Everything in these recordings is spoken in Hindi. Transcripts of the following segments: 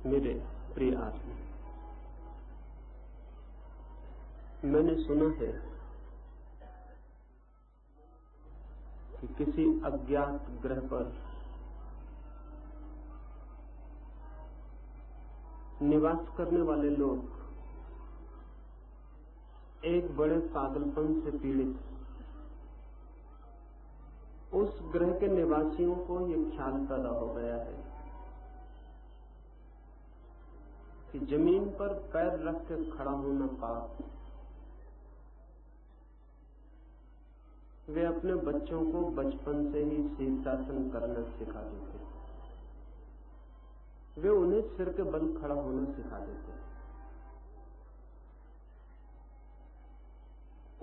मेरे प्रिय आत्मा, मैंने सुना है कि किसी अज्ञात ग्रह पर निवास करने वाले लोग एक बड़े पागलपन से पीड़ित। उस ग्रह के निवासियों को ये ख्याल पैदा हो गया है कि जमीन पर पैर रख के खड़ा होना पाप। वे अपने बच्चों को बचपन से ही शीर्षासन करना सिखा देते। वे उन्हें सिर के बल खड़ा होना सिखा देते।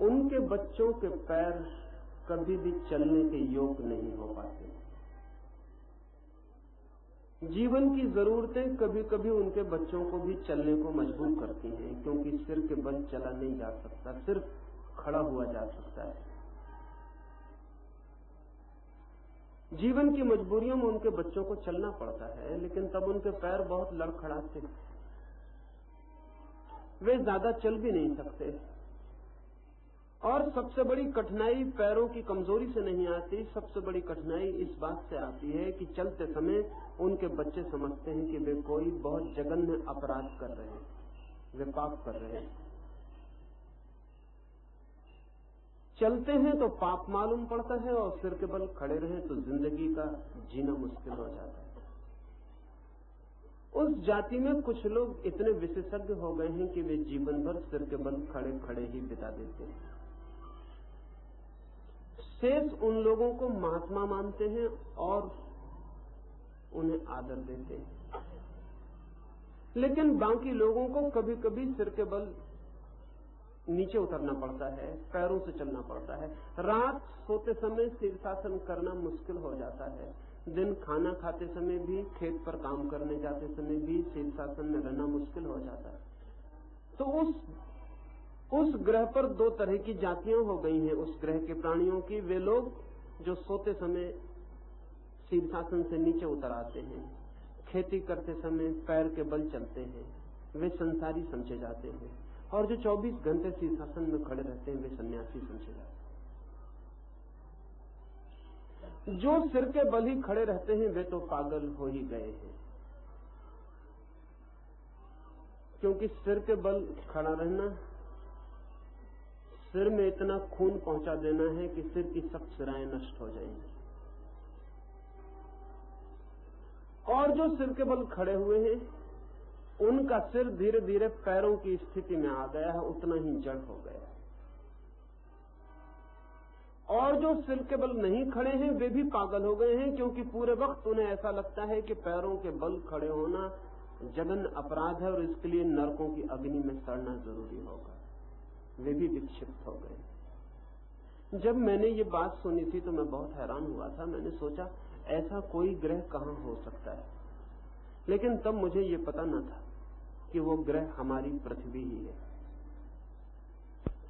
उनके बच्चों के पैर कभी भी चलने के योग नहीं हो पाते। जीवन की जरूरतें कभी कभी उनके बच्चों को भी चलने को मजबूर करती हैं, क्योंकि सिर के बल चला नहीं जा सकता, सिर्फ खड़ा हुआ जा सकता है। जीवन की मजबूरियों में उनके बच्चों को चलना पड़ता है, लेकिन तब उनके पैर बहुत लड़खड़ाते हैं, वे ज्यादा चल भी नहीं सकते। और सबसे बड़ी कठिनाई पैरों की कमजोरी से नहीं आती, सबसे बड़ी कठिनाई इस बात से आती है कि चलते समय उनके बच्चे समझते हैं कि वे कोई बहुत जघन्य अपराध कर रहे हैं, वे पाप कर रहे हैं। चलते हैं तो पाप मालूम पड़ता है और सिर के बल खड़े रहें तो जिंदगी का जीना मुश्किल हो जाता है। उस जाति में कुछ लोग इतने विशेषज्ञ हो गए हैं कि वे जीवन भर सिर के बल खड़े खड़े ही बिता देते हैं। शेष उन लोगों को महात्मा मानते हैं और उन्हें आदर देते हैं, लेकिन बाकी लोगों को कभी कभी सिर के बल नीचे उतरना पड़ता है, पैरों से चलना पड़ता है। रात सोते समय शीर्षासन करना मुश्किल हो जाता है। दिन खाना खाते समय भी, खेत पर काम करने जाते समय भी शीर्षासन में रहना मुश्किल हो जाता है। तो उस ग्रह पर दो तरह की जातियां हो गई हैं उस ग्रह के प्राणियों की। वे लोग जो सोते समय शीर्षासन से नीचे उतर आते हैं, खेती करते समय पैर के बल चलते हैं, वे संसारी समझे जाते हैं। और जो 24 घंटे शीर्षासन में खड़े रहते हैं, वे सन्यासी समझे जाते हैं। जो सिर के बल ही खड़े रहते हैं, वे तो पागल हो ही गए हैं, क्योंकि सिर के बल खड़ा रहना, सिर में इतना खून पहुंचा देना है कि सिर की सब सिराएं नष्ट हो जाएंगी। और जो सिर के बल खड़े हुए हैं, उनका सिर धीरे धीरे पैरों की स्थिति में आ गया है, उतना ही जड़ हो गया है। और जो सिर के बल नहीं खड़े हैं, वे भी पागल हो गए हैं, क्योंकि पूरे वक्त उन्हें ऐसा लगता है कि पैरों के बल खड़े होना जघन्य अपराध है और इसके लिए नरकों की अग्नि में सड़ना जरूरी होगा। वे भी विक्षिप्त हो गए। जब मैंने ये बात सुनी थी तो मैं बहुत हैरान हुआ था। मैंने सोचा ऐसा कोई ग्रह कहां हो सकता है, लेकिन तब मुझे ये पता न था कि वो ग्रह हमारी पृथ्वी ही है।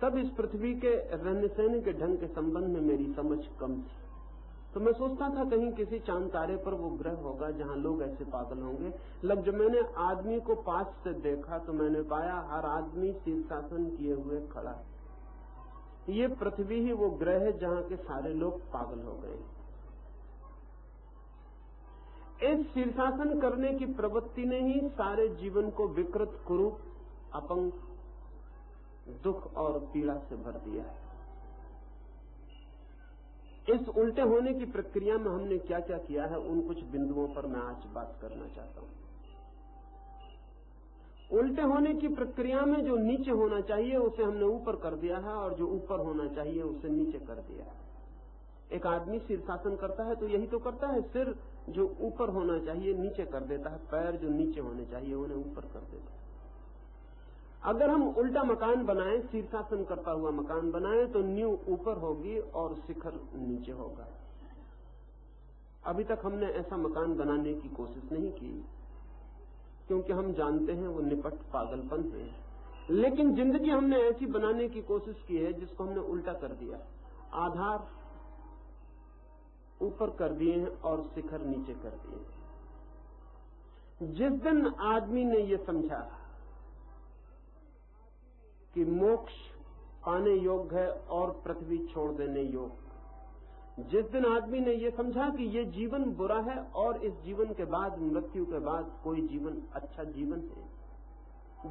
तब इस पृथ्वी के रहने सहने के ढंग के संबंध में मेरी समझ कम थी, तो मैं सोचता था कहीं किसी चांद तारे पर वो ग्रह होगा जहां लोग ऐसे पागल होंगे। जब मैंने आदमी को पास से देखा तो मैंने पाया हर आदमी शीर्षासन किए हुए खड़ा है। ये पृथ्वी ही वो ग्रह है जहां के सारे लोग पागल हो गए। इस शीर्षासन करने की प्रवृत्ति ने ही सारे जीवन को विकृत, कुरूप, अपंग, दुख और पीड़ा से भर दिया है। इस उल्टे होने की प्रक्रिया में हमने क्या क्या किया है, उन कुछ बिंदुओं पर मैं आज बात करना चाहता हूं। उल्टे होने की प्रक्रिया में जो नीचे होना चाहिए उसे हमने ऊपर कर दिया है, और जो ऊपर होना चाहिए उसे नीचे कर दिया है। एक आदमी शीर्षासन करता है तो यही तो करता है, सिर जो ऊपर होना चाहिए नीचे कर देता है, पैर जो नीचे होने चाहिए उन्हें ऊपर कर देता है। अगर हम उल्टा मकान बनाएं, शीर्षासन करता हुआ मकान बनाएं, तो नींव ऊपर होगी और शिखर नीचे होगा। अभी तक हमने ऐसा मकान बनाने की कोशिश नहीं की, क्योंकि हम जानते हैं वो निपट पागलपन है। लेकिन जिंदगी हमने ऐसी बनाने की कोशिश की है जिसको हमने उल्टा कर दिया। आधार ऊपर कर दिए हैं और शिखर नीचे कर दिए हैं। जिस दिन आदमी ने ये समझा कि मोक्ष पाने योग्य है और पृथ्वी छोड़ देने योग्य, जिस दिन आदमी ने ये समझा कि ये जीवन बुरा है और इस जीवन के बाद, मृत्यु के बाद कोई जीवन अच्छा जीवन है,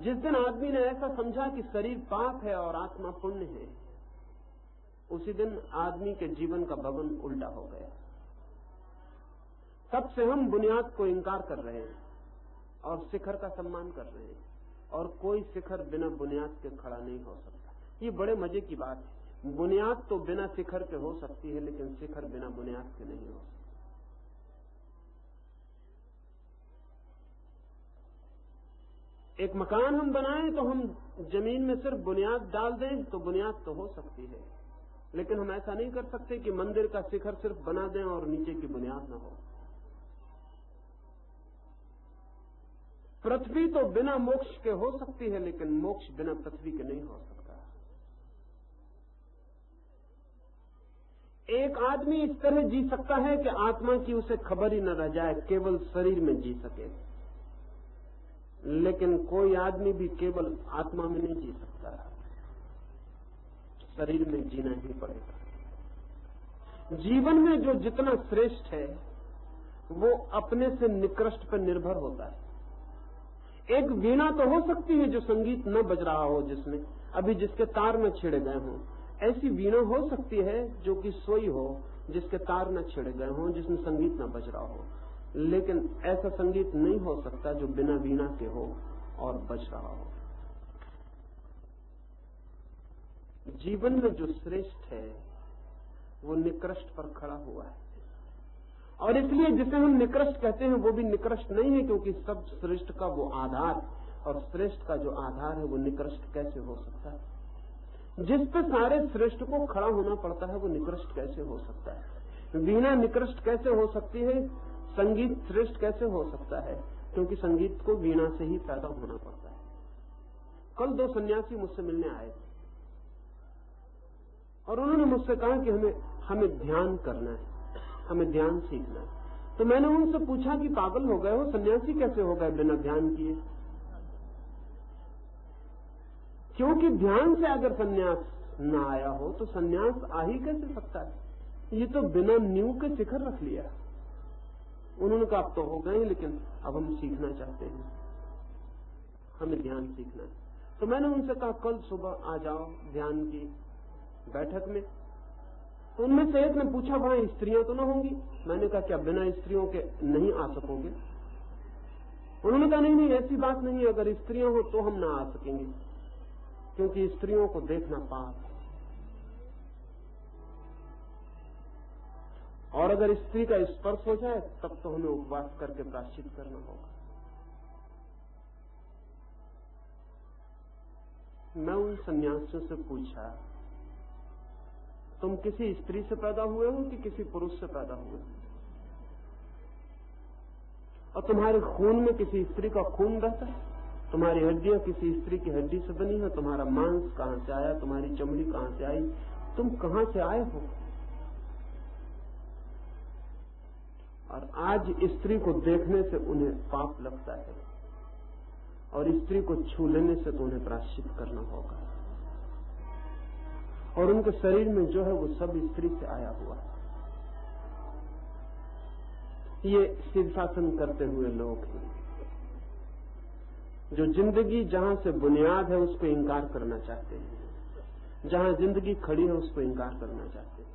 जिस दिन आदमी ने ऐसा समझा कि शरीर पाप है और आत्मा पुण्य है, उसी दिन आदमी के जीवन का भवन उल्टा हो गया। तब से हम बुनियाद को इंकार कर रहे हैं और शिखर का सम्मान कर रहे हैं, और कोई शिखर बिना बुनियाद के खड़ा नहीं हो सकता। ये बड़े मजे की बात है। बुनियाद तो बिना शिखर के हो सकती है, लेकिन शिखर बिना बुनियाद के नहीं हो सकती। एक मकान हम बनाएं तो हम जमीन में सिर्फ बुनियाद डाल दें तो बुनियाद तो हो सकती है, लेकिन हम ऐसा नहीं कर सकते कि मंदिर का शिखर सिर्फ बना दें और नीचे की बुनियाद न हो। पृथ्वी तो बिना मोक्ष के हो सकती है, लेकिन मोक्ष बिना पृथ्वी के नहीं हो सकता। एक आदमी इस तरह जी सकता है कि आत्मा की उसे खबर ही न रह जाए, केवल शरीर में जी सके, लेकिन कोई आदमी भी केवल आत्मा में नहीं जी सकता, शरीर में जीना ही पड़ेगा। जीवन में जो जितना श्रेष्ठ है वो अपने से निकृष्ट पर निर्भर होता है। एक वीणा तो हो सकती है जो संगीत न बज रहा हो, जिसमें अभी जिसके तार न छिड़े गए हों, ऐसी वीणा हो सकती है जो कि सोई हो, जिसके तार न छिड़े गए हों, जिसमें संगीत न बज रहा हो, लेकिन ऐसा संगीत नहीं हो सकता जो बिना वीणा के हो और बज रहा हो। जीवन में जो श्रेष्ठ है वो निकृष्ट पर खड़ा हुआ है, और इसलिए जिसे हम निकृष्ट कहते हैं वो भी निकृष्ट नहीं है, क्योंकि सब श्रेष्ठ का वो आधार, और श्रेष्ठ का जो आधार है वो निकृष्ट कैसे हो सकता है? जिस पे सारे श्रेष्ठ को खड़ा होना पड़ता है वो निकृष्ट कैसे हो सकता है? वीणा निकृष्ट कैसे हो सकती है? संगीत श्रेष्ठ कैसे हो सकता है? क्योंकि संगीत को वीणा से ही पैदा होना पड़ता है। कल 2 सन्यासी मुझसे मिलने आए थे और उन्होंने मुझसे कहा कि हमें ध्यान करना है, हमें ध्यान सीखना है। तो मैंने उनसे पूछा कि पागल हो गए हो, सन्यासी कैसे हो गए बिना ध्यान किए? क्योंकि ध्यान से अगर सन्यास न आया हो तो सन्यास आ ही कैसे सकता है? ये तो बिना नींव के शिखर रख लिया। उन्होंने कहा अब तो हो गए, लेकिन अब हम सीखना चाहते हैं, हमें ध्यान सीखना है। तो मैंने उनसे कहा कल सुबह आ जाओ ध्यान की बैठक में। तो उनमें से एक ने पूछा वहां स्त्रियां तो न होंगी? मैंने कहा क्या बिना स्त्रियों के नहीं आ सकोगे? उन्होंने कहा नहीं, ऐसी बात नहीं है, अगर स्त्रियां हो तो हम ना आ सकेंगे, क्योंकि स्त्रियों को देखना पाप है, और अगर स्त्री का स्पर्श हो जाए तब तो हमें उपवास करके प्रायश्चित करना होगा। मैं उन सन्यासियों से पूछा तुम किसी स्त्री से पैदा हुए हो कि किसी पुरुष से पैदा हुए हो? और तुम्हारे खून में किसी स्त्री का खून रहता है? तुम्हारी हड्डियां किसी स्त्री की हड्डी से बनी है? तुम्हारा मांस कहां से आया? तुम्हारी चमड़ी कहां से आई? तुम कहां से आए हो? और आज स्त्री को देखने से उन्हें पाप लगता है, और स्त्री को छू लेने से तो उन्हें प्रायश्चित करना होगा, और उनके शरीर में जो है वो सब स्त्री से आया हुआ है। ये शीर्षासन करते हुए लोग हैं जो जिंदगी जहां से बुनियाद है उसको इंकार करना चाहते हैं, जहां जिंदगी खड़ी है उसको इंकार करना चाहते हैं।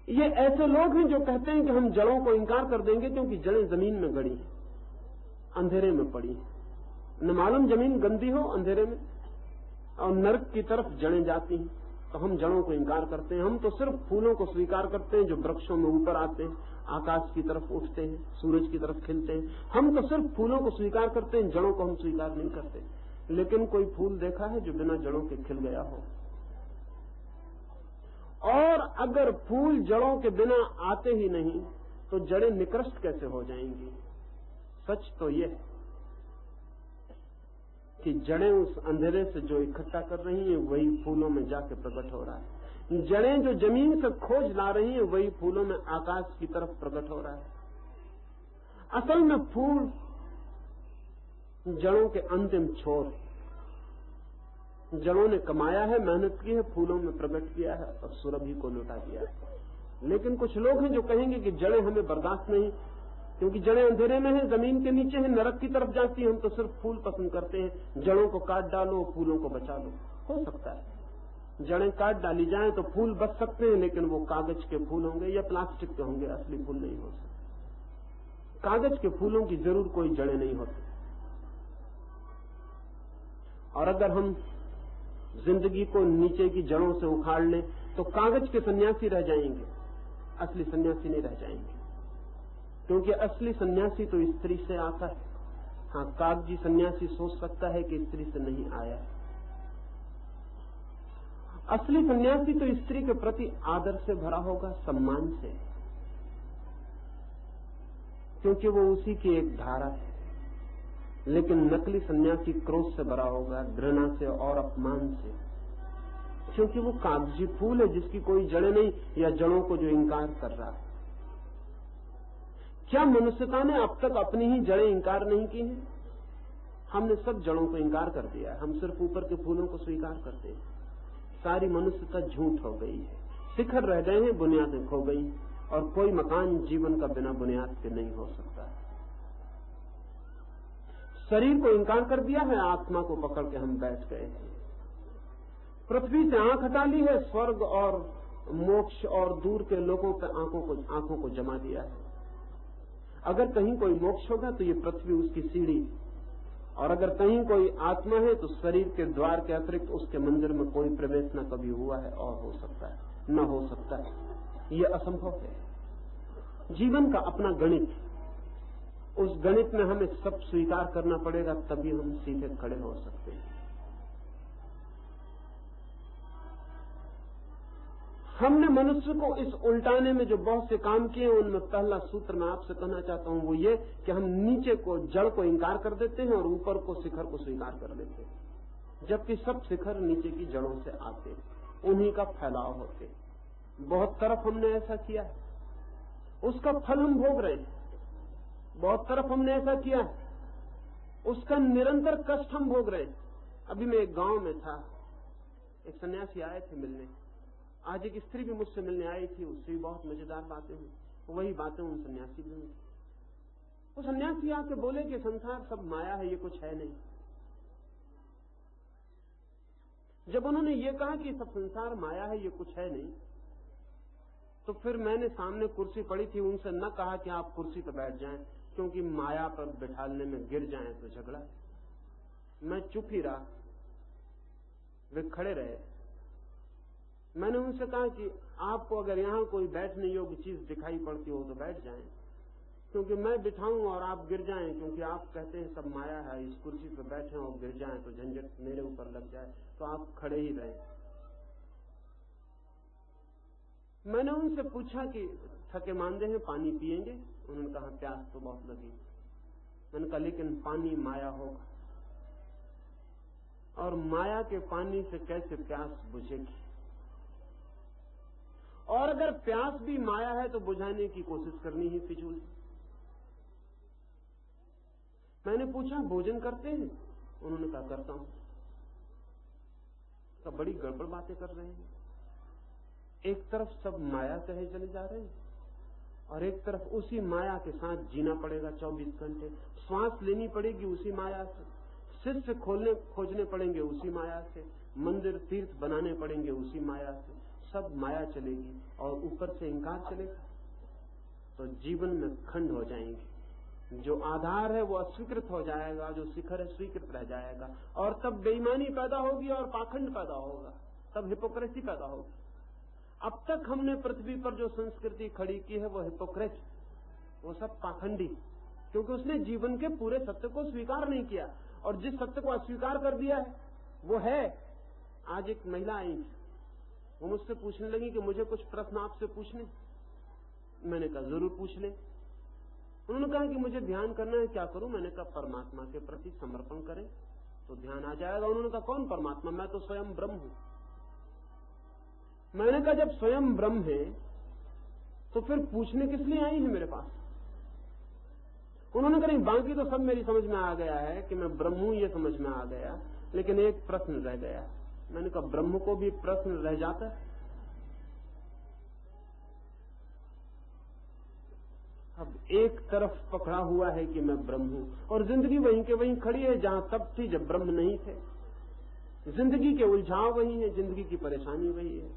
ये ऐसे लोग हैं जो कहते हैं कि हम जड़ों को इंकार कर देंगे क्योंकि जड़ें जमीन में गड़ी हैं, अंधेरे में पड़ी हैं। न मालूम जमीन गंदी हो अंधेरे में, और नर्क की तरफ जड़ें जाती हैं, तो हम जड़ों को इंकार करते हैं। हम तो सिर्फ फूलों को स्वीकार करते हैं जो वृक्षों में ऊपर आते हैं, आकाश की तरफ उठते हैं, सूरज की तरफ खिलते हैं। हम तो सिर्फ फूलों को स्वीकार करते हैं, जड़ों को हम स्वीकार नहीं करते। लेकिन कोई फूल देखा है जो बिना जड़ों के खिल गया हो? और अगर फूल जड़ों के बिना आते ही नहीं तो जड़ें निकृष्ट कैसे हो जाएंगी? सच तो यह है कि जड़ें उस अंधेरे से जो इकट्ठा कर रही हैं वही फूलों में जाके प्रकट हो रहा है। जड़ें जो जमीन से खोज ला रही हैं वही फूलों में आकाश की तरफ प्रकट हो रहा है। असल में फूल जड़ों के अंतिम छोर, जड़ों ने कमाया है, मेहनत की है, फूलों में प्रकट किया है और सुरभि को लौटा दिया है। लेकिन कुछ लोग हैं जो कहेंगे कि जड़ें हमें बर्दाश्त नहीं, क्योंकि जड़ें अंधेरे में हैं, जमीन के नीचे हैं, नरक की तरफ जाती हैं, हम तो सिर्फ फूल पसंद करते हैं, जड़ों को काट डालो, फूलों को बचा लो। हो सकता है जड़ें काट डाली जाएं तो fूल बच सकते हैं, लेकिन वो कागज के फूल होंगे या प्लास्टिक के होंगे, असली फूल नहीं हो सकते। कागज के फूलों की जरूर कोई जड़ें नहीं होती। और अगर हम जिंदगी को नीचे की जड़ों से उखाड़ लें तो कागज के सन्यासी रह जाएंगे, असली सन्यासी नहीं रह जाएंगे, क्योंकि असली सन्यासी तो स्त्री से आता है। हाँ, कागजी सन्यासी सोच सकता है कि स्त्री से नहीं आया है। असली सन्यासी तो स्त्री के प्रति आदर से भरा होगा, सम्मान से, क्योंकि वो उसी की एक धारा है। लेकिन नकली सन्यासी क्रोध से भरा होगा, घृणा से और अपमान से, क्योंकि वो कागजी फूल है जिसकी कोई जड़ें नहीं, या जड़ों को जो इंकार कर रहा है। क्या मनुष्यता ने अब तक अपनी ही जड़ें इंकार नहीं की हैं? हमने सब जड़ों को इंकार कर दिया है, हम सिर्फ ऊपर के फूलों को स्वीकार करते हैं। सारी मनुष्यता झूठ हो गई है, शिखर रह गए हैं, बुनियादें खो गई, और कोई मकान जीवन का बिना बुनियाद के नहीं हो सकता है। शरीर को इंकार कर दिया है, आत्मा को पकड़ के हम बैठ गए हैं। पृथ्वी से आंख हटा ली है, स्वर्ग और मोक्ष और दूर के लोगों पर आंखों को जमा दिया है। अगर कहीं कोई मोक्ष होगा तो ये पृथ्वी उसकी सीढ़ी, और अगर कहीं कोई आत्मा है तो शरीर के द्वार के अतिरिक्त उसके मंदिर में कोई प्रवेश न कभी हुआ है और हो सकता है, न हो सकता है, ये असंभव है। जीवन का अपना गणित, उस गणित में हमें सब स्वीकार करना पड़ेगा, तभी हम सीधे खड़े हो सकते हैं। हमने मनुष्य को इस उल्टाने में जो बहुत से काम किए, उनमें पहला सूत्र मैं आपसे कहना चाहता हूं वो ये कि हम नीचे को, जड़ को इंकार कर देते हैं और ऊपर को, शिखर को स्वीकार कर लेते हैं, जबकि सब शिखर नीचे की जड़ों से आते, उन्हीं का फैलाव होते। बहुत तरफ हमने ऐसा किया है, उसका फल हम भोग रहे हैं। बहुत तरफ हमने ऐसा किया है, उसका निरंतर कष्ट हम भोग रहे हैं। अभी मैं एक गांव में था, एक सन्यासी आए थे मिलने, आज एक स्त्री भी मुझसे मिलने आई थी, उससे भी बहुत मजेदार बातें हुई, वही बातें उन सन्यासी भी हुई। वो सन्यासी आके बोले कि संसार सब माया है, ये कुछ है नहीं। जब उन्होंने ये कहा कि सब संसार माया है, ये कुछ है नहीं, तो फिर मैंने सामने कुर्सी पड़ी थी, उनसे न कहा कि आप कुर्सी पर बैठ जाएं, क्योंकि माया पर बिठालने में गिर जाएं तो झगड़ा। मैं चुप ही रहा, वे खड़े रहे। मैंने उनसे कहा कि आपको अगर यहां कोई बैठने योग्य चीज दिखाई पड़ती हो तो बैठ जाएं, क्योंकि मैं बिठाऊं और आप गिर जाएं, क्योंकि आप कहते हैं सब माया है, इस कुर्सी पर बैठे और गिर जाएं तो झंझट मेरे ऊपर लग जाए, तो आप खड़े ही रहें। मैंने उनसे पूछा कि थके मांदे हैं, पानी पिएंगे? उन्होंने कहा प्यास तो बहुत लगी। मैंने कहा लेकिन पानी माया होगा, और माया के पानी से कैसे प्यास बुझेगी? और अगर प्यास भी माया है तो बुझाने की कोशिश करनी ही फिजूल है। मैंने पूछा भोजन करते हैं? उन्होंने कहा करता हूं। तो बड़ी गड़बड़ बातें कर रहे हैं, एक तरफ सब माया कहे चले जा रहे हैं, और एक तरफ उसी माया के साथ जीना पड़ेगा 24 घंटे, श्वास लेनी पड़ेगी उसी माया से, शिष्य खोजने पड़ेंगे उसी माया से, मंदिर तीर्थ बनाने पड़ेंगे उसी माया से, सब माया चलेगी और ऊपर से इंकार चलेगा, तो जीवन में खंड हो जाएंगे। जो आधार है वो अस्वीकृत हो जाएगा, जो शिखर है स्वीकृत रह जाएगा, और तब बेईमानी पैदा होगी और पाखंड पैदा होगा, तब हिपोक्रेसी पैदा होगी। अब तक हमने पृथ्वी पर जो संस्कृति खड़ी की है वो हिपोक्रेट, वो सब पाखंडी, क्योंकि उसने जीवन के पूरे सत्य को स्वीकार नहीं किया, और जिस सत्य को अस्वीकार कर दिया है वो है। आज एक महिला आई, वो मुझसे पूछने लगी कि मुझे कुछ प्रश्न आपसे पूछने। मैंने कहा जरूर पूछ ले। उन्होंने कहा कि मुझे ध्यान करना है, क्या करूं? मैंने कहा परमात्मा के प्रति समर्पण करें तो ध्यान आ जाएगा। उन्होंने कहा कौन परमात्मा? मैं तो स्वयं ब्रह्म हूं। मैंने कहा जब स्वयं ब्रह्म है तो फिर पूछने किस लिए आई है मेरे पास? उन्होंने कहा बाकी तो सब मेरी समझ में आ गया है कि मैं ब्रह्म हूं, ये समझ में आ गया, लेकिन एक प्रश्न रह गया। मैंने कहा ब्रह्म को भी प्रश्न रह जाता है? अब एक तरफ पकड़ा हुआ है कि मैं ब्रह्म हूं, और जिंदगी वहीं के वहीं खड़ी है जहां तब थी जब ब्रह्म नहीं थे। जिंदगी के उलझाव वही है, जिंदगी की परेशानी वही है,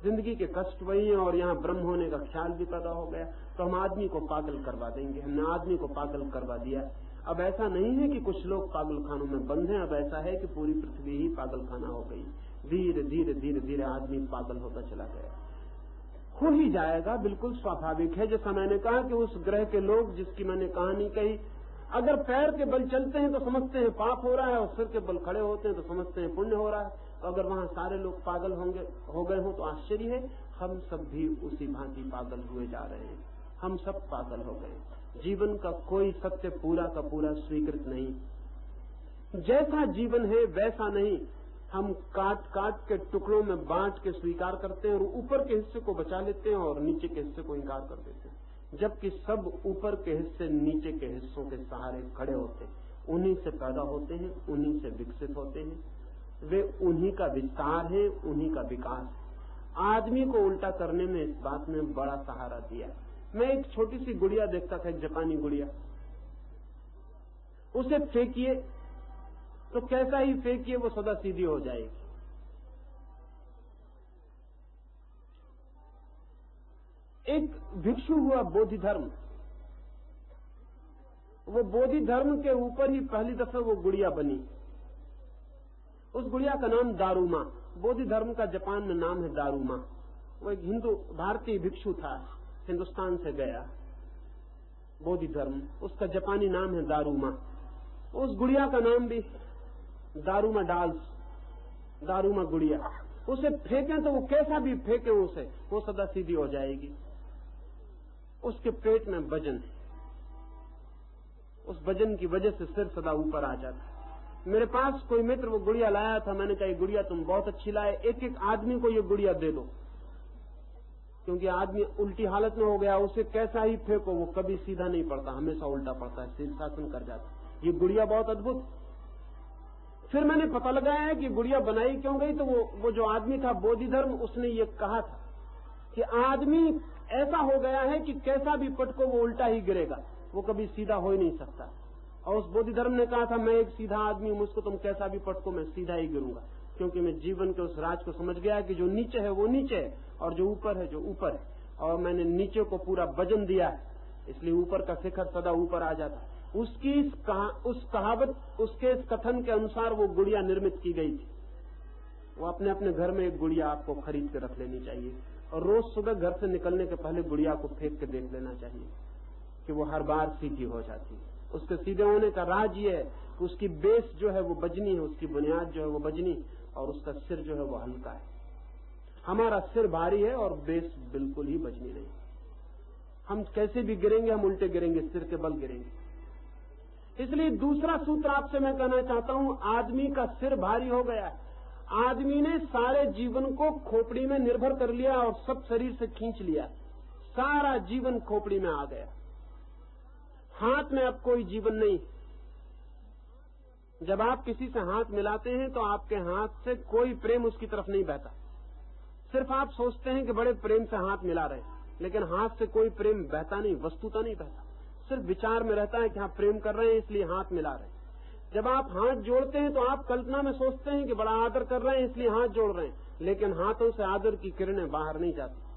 जिंदगी के कष्ट वही है, और यहाँ ब्रह्म होने का ख्याल भी पैदा हो गया। तो हम आदमी को पागल करवा देंगे। हमने आदमी को पागल करवा दिया। अब ऐसा नहीं है कि कुछ लोग पागल खानों में बंद हैं, अब ऐसा है कि पूरी पृथ्वी ही पागल खाना हो गई। धीरे धीरे धीरे धीरे आदमी पागल होता चला गया। हो ही जाएगा, बिल्कुल स्वाभाविक है। जैसा मैंने कहा कि उस ग्रह के लोग जिसकी मैंने कहानी कही, अगर पैर के बल चलते हैं तो समझते हैं पाप हो रहा है, और सिर के बल खड़े होते हैं तो समझते हैं पुण्य हो रहा है। तो अगर वहां सारे लोग पागल हो गए हों तो आश्चर्य है। हम सब भी उसी भांति पागल हुए जा रहे हैं। हम सब पागल हो गए। जीवन का कोई सत्य पूरा का पूरा स्वीकृत नहीं। जैसा जीवन है वैसा नहीं। हम काट काट के टुकड़ों में बांट के स्वीकार करते हैं, और ऊपर के हिस्से को बचा लेते हैं और नीचे के हिस्से को इंकार कर देते हैं। जबकि सब ऊपर के हिस्से नीचे के हिस्सों के सहारे खड़े होते हैं। उन्हीं से पैदा होते हैं, उन्हीं से विकसित होते हैं। वे उन्हीं का विस्तार है, उन्हीं का विकास है। आदमी को उल्टा करने में इस बात ने बड़ा सहारा दिया। मैं एक छोटी सी गुड़िया देखता था, एक जापानी गुड़िया। उसे फेंकिए तो कैसा ही फेंकिए वो सदा सीधी हो जाएगी। एक भिक्षु हुआ बोधि धर्म। वो बोधि धर्म के ऊपर ही पहली दफा वो गुड़िया बनी। उस गुड़िया का नाम दारूमा। बोधि धर्म का जापान में नाम है दारूमा। वो एक हिंदू भारतीय भिक्षु था, हिंदुस्तान से गया। बोधि धर्म, उसका जापानी नाम है दारूमा। उस गुड़िया का नाम भी दारूमा डाल्स, दारूमा गुड़िया। उसे फेंकें तो वो कैसा भी फेंके उसे, वो सदा सीधी हो जाएगी। उसके पेट में वजन है, उस वजन की वजह से सिर सदा ऊपर आ जाता है। मेरे पास कोई मित्र वो गुड़िया लाया था। मैंने कहा ये गुड़िया तुम बहुत अच्छी लाए, एक एक आदमी को ये गुड़िया दे दो, क्योंकि आदमी उल्टी हालत में हो गया। उसे कैसा ही फेंको वो कभी सीधा नहीं पड़ता, हमेशा उल्टा पड़ता है, शीर्षासन कर जाता है। ये गुड़िया बहुत अद्भुत। फिर मैंने पता लगाया है कि गुड़िया बनाई क्यों गई। तो वो जो आदमी था बोधि धर्म, उसने ये कहा था कि आदमी ऐसा हो गया है कि कैसा भी पटको वो उल्टा ही गिरेगा, वो कभी सीधा हो ही नहीं सकता। और उस बोधि धर्म ने कहा था मैं एक सीधा आदमी हूं, मुझको तुम कैसा भी पटको मैं सीधा ही गिरूंगा, क्योंकि मैं जीवन के उस राज को समझ गया कि जो नीचे है वो नीचे है, और जो ऊपर है जो ऊपर है। और मैंने नीचे को पूरा वजन दिया है, इसलिए ऊपर का शिखर सदा ऊपर आ जाता है। उसकी उस कहावत, उसके इस कथन के अनुसार वो गुड़िया निर्मित की गई थी। वो अपने अपने घर में एक गुड़िया आपको खरीद के रख लेनी चाहिए, और रोज सुबह घर से निकलने के पहले गुड़िया को फेंक के देख लेना चाहिए कि वो हर बार सीधी हो जाती है। उसके सीधे होने का राज ये है कि उसकी बेस जो है वो बजनी है, उसकी बुनियाद जो है वो बजनी, और उसका सिर जो है वो हल्का है। हमारा सिर भारी है और बेस बिल्कुल ही बजनी नहीं। हम कैसे भी गिरेंगे, हम उल्टे गिरेंगे, सिर के बल गिरेंगे। इसलिए दूसरा सूत्र आपसे मैं कहना चाहता हूं, आदमी का सिर भारी हो गया है। आदमी ने सारे जीवन को खोपड़ी में निर्भर कर लिया और सब शरीर से खींच लिया। सारा जीवन खोपड़ी में आ गया। हाथ में अब कोई जीवन नहीं। जब आप किसी से हाथ मिलाते हैं तो आपके हाथ से कोई प्रेम उसकी तरफ नहीं बहता। सिर्फ आप सोचते हैं कि बड़े प्रेम से हाथ मिला रहे, लेकिन हाथ से कोई प्रेम बहता नहीं, वस्तुता नहीं बहता। सिर्फ विचार में रहता है कि हाँ प्रेम कर रहे हैं इसलिए हाथ मिला रहे हैं। जब आप हाथ जोड़ते हैं तो आप कल्पना में सोचते हैं कि बड़ा आदर कर रहे हैं इसलिए हाथ जोड़ रहे हैं, लेकिन हाथों से आदर की किरणें बाहर नहीं जाती।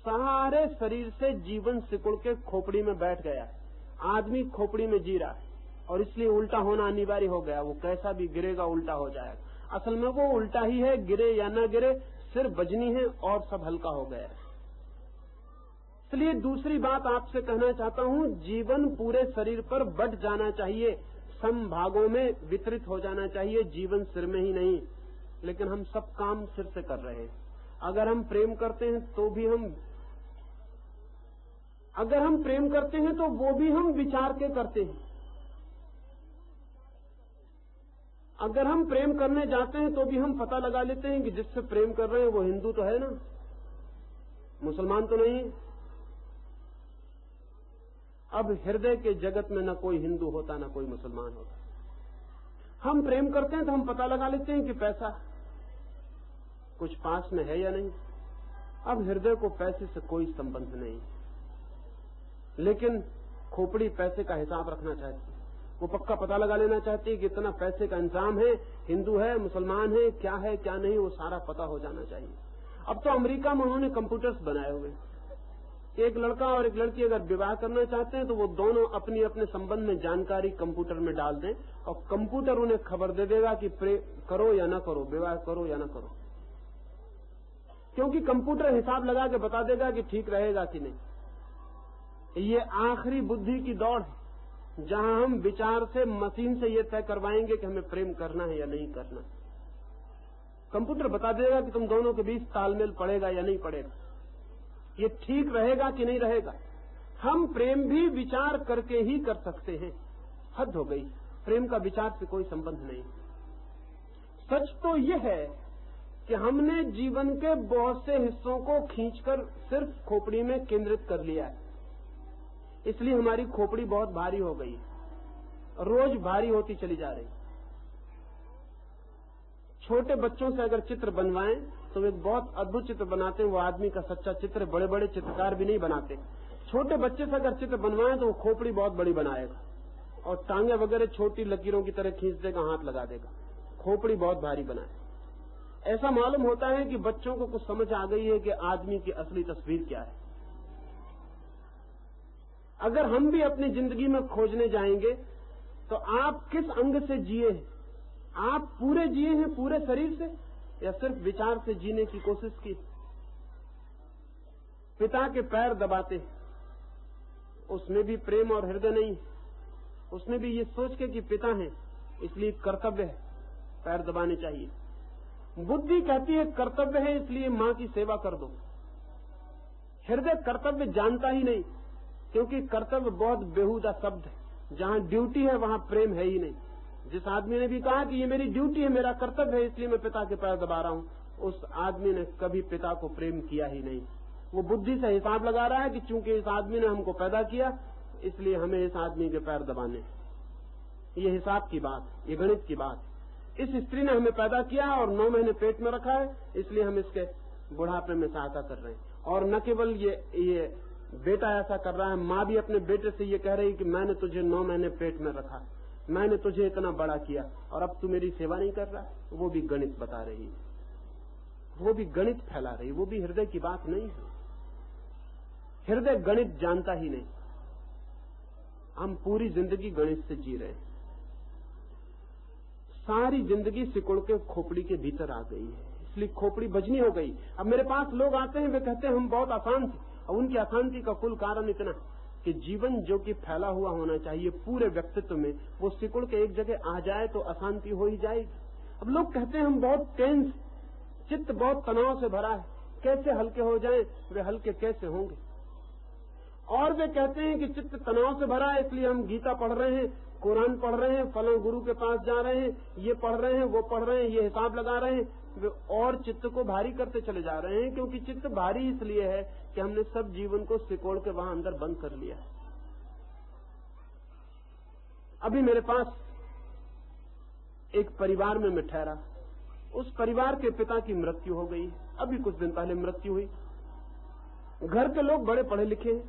सारे शरीर से जीवन सिकुड़ के खोपड़ी में बैठ गया है। आदमी खोपड़ी में जी रहा है, और इसलिए उल्टा होना अनिवार्य हो गया। वो कैसा भी गिरेगा उल्टा हो जाएगा। असल में वो उल्टा ही है, गिरे या न गिरे, सिर बजनी है और सब हल्का हो गया है। इसलिए दूसरी बात आपसे कहना चाहता हूं, जीवन पूरे शरीर पर बट जाना चाहिए, सम भागों में वितरित हो जाना चाहिए। जीवन सिर में ही नहीं, लेकिन हम सब काम सिर से कर रहे हैं। अगर हम प्रेम करते हैं तो भी अगर हम प्रेम करते हैं तो वो भी हम विचार के करते हैं। अगर हम प्रेम करने जाते हैं तो भी हम पता लगा लेते हैं कि जिससे प्रेम कर रहे हैं वो हिंदू तो है ना, मुसलमान तो नहीं। अब हृदय के जगत में न कोई हिंदू होता न कोई मुसलमान होता। हम प्रेम करते हैं तो हम पता लगा लेते हैं कि पैसा कुछ पास में है या नहीं। अब हृदय को पैसे से कोई संबंध नहीं, लेकिन खोपड़ी पैसे का हिसाब रखना चाहती है। वो पक्का पता लगा लेना चाहती है कि इतना पैसे का इंतजाम है, हिंदू है, मुसलमान है क्या नहीं, वो सारा पता हो जाना चाहिए। अब तो अमेरिका में उन्होंने कंप्यूटर्स बनाए हुए, एक लड़का और एक लड़की अगर विवाह करना चाहते हैं तो वो दोनों अपनी अपने संबंध में जानकारी कंप्यूटर में डाल दें और कंप्यूटर उन्हें खबर दे देगा कि करो या ना करो, विवाह करो या ना करो, क्योंकि कंप्यूटर हिसाब लगा के बता देगा कि ठीक रहेगा कि नहीं। ये आखिरी बुद्धि की दौड़ है जहां हम विचार से मशीन से ये तय करवाएंगे कि हमें प्रेम करना है या नहीं करना। कंप्यूटर बता देगा कि तुम दोनों के बीच तालमेल पड़ेगा या नहीं पड़ेगा, ये ठीक रहेगा कि नहीं रहेगा। हम प्रेम भी विचार करके ही कर सकते हैं। हद हो गई, प्रेम का विचार से कोई संबंध नहीं। सच तो यह है कि हमने जीवन के बहुत से हिस्सों को खींचकर सिर्फ खोपड़ी में केंद्रित कर लिया है, इसलिए हमारी खोपड़ी बहुत भारी हो गई, रोज भारी होती चली जा रही। छोटे बच्चों से अगर चित्र बनवाएं तो वे बहुत अद्भुत चित्र बनाते हैं, वो आदमी का सच्चा चित्र। बड़े बड़े चित्रकार भी नहीं बनाते। छोटे बच्चे से अगर चित्र बनवाएं तो वो खोपड़ी बहुत बड़ी बनाएगा और टांगे वगैरह छोटी लकीरों की तरह खींच देगा, हाथ लगा देगा, खोपड़ी बहुत भारी बनाए। ऐसा मालूम होता है कि बच्चों को कुछ समझ आ गई है कि आदमी की असली तस्वीर क्या है। अगर हम भी अपनी जिंदगी में खोजने जाएंगे तो आप किस अंग से जिए हैं? आप पूरे जिए हैं पूरे शरीर से या सिर्फ विचार से जीने की कोशिश की? पिता के पैर दबाते, उसमें भी प्रेम और हृदय नहीं, उसमें भी ये सोच के कि पिता हैं इसलिए कर्तव्य है पैर दबाने चाहिए। बुद्धि कहती है कर्तव्य है इसलिए मां की सेवा कर दो। हृदय कर्तव्य जानता ही नहीं, क्योंकि कर्तव्य बहुत बेहुदा शब्द है। जहां ड्यूटी है वहां प्रेम है ही नहीं। जिस आदमी ने भी कहा कि ये मेरी ड्यूटी है, मेरा कर्तव्य है, इसलिए मैं पिता के पैर दबा रहा हूं, उस आदमी ने कभी पिता को प्रेम किया ही नहीं। वो बुद्धि से हिसाब लगा रहा है कि चूंकि इस आदमी ने हमको पैदा किया इसलिए हमें इस आदमी के पैर दबाने। ये हिसाब की बात, ये गणित की बात। इस स्त्री ने हमें पैदा किया और 9 महीने पेट में रखा है, इसलिए हम इसके बुढ़ापे में सहायता कर रहे हैं। और न केवल ये बेटा ऐसा कर रहा है, माँ भी अपने बेटे से ये कह रही कि मैंने तुझे 9 महीने पेट में रखा, मैंने तुझे इतना बड़ा किया और अब तू मेरी सेवा नहीं कर रहा। वो भी गणित बता रही है, वो भी गणित फैला रही, वो भी हृदय की बात नहीं है। हृदय गणित जानता ही नहीं। हम पूरी जिंदगी गणित से जी रहे हैं। सारी जिंदगी सिकुड़ के खोपड़ी के भीतर आ गई है, इसलिए खोपड़ी बजनी हो गई। अब मेरे पास लोग आते हैं, वे कहते हैं हम बहुत आसान थे, और उनकी अशांति का कुल कारण इतना कि जीवन जो कि फैला हुआ होना चाहिए पूरे व्यक्तित्व में, वो सिकुड़ के एक जगह आ जाए तो अशांति हो ही जाएगी। अब लोग कहते हैं हम बहुत टेंस, चित्त बहुत तनाव से भरा है, कैसे हल्के हो जाएं? वे हल्के कैसे होंगे? और वे कहते हैं कि चित्त तनाव से भरा है इसलिए हम गीता पढ़ रहे हैं, कुरान पढ़ रहे हैं, फलां गुरु के पास जा रहे हैं, ये पढ़ रहे हैं, वो पढ़ रहे हैं, ये हिसाब लगा रहे हैं। वे और चित्त को भारी करते चले जा रहे हैं, क्योंकि चित्त भारी इसलिए है कि हमने सब जीवन को सिकोड़ के वहां अंदर बंद कर लिया। अभी मेरे पास एक परिवार में मैं ठहरा, उस परिवार के पिता की मृत्यु हो गई, अभी कुछ दिन पहले मृत्यु हुई। घर के लोग बड़े पढ़े लिखे हैं,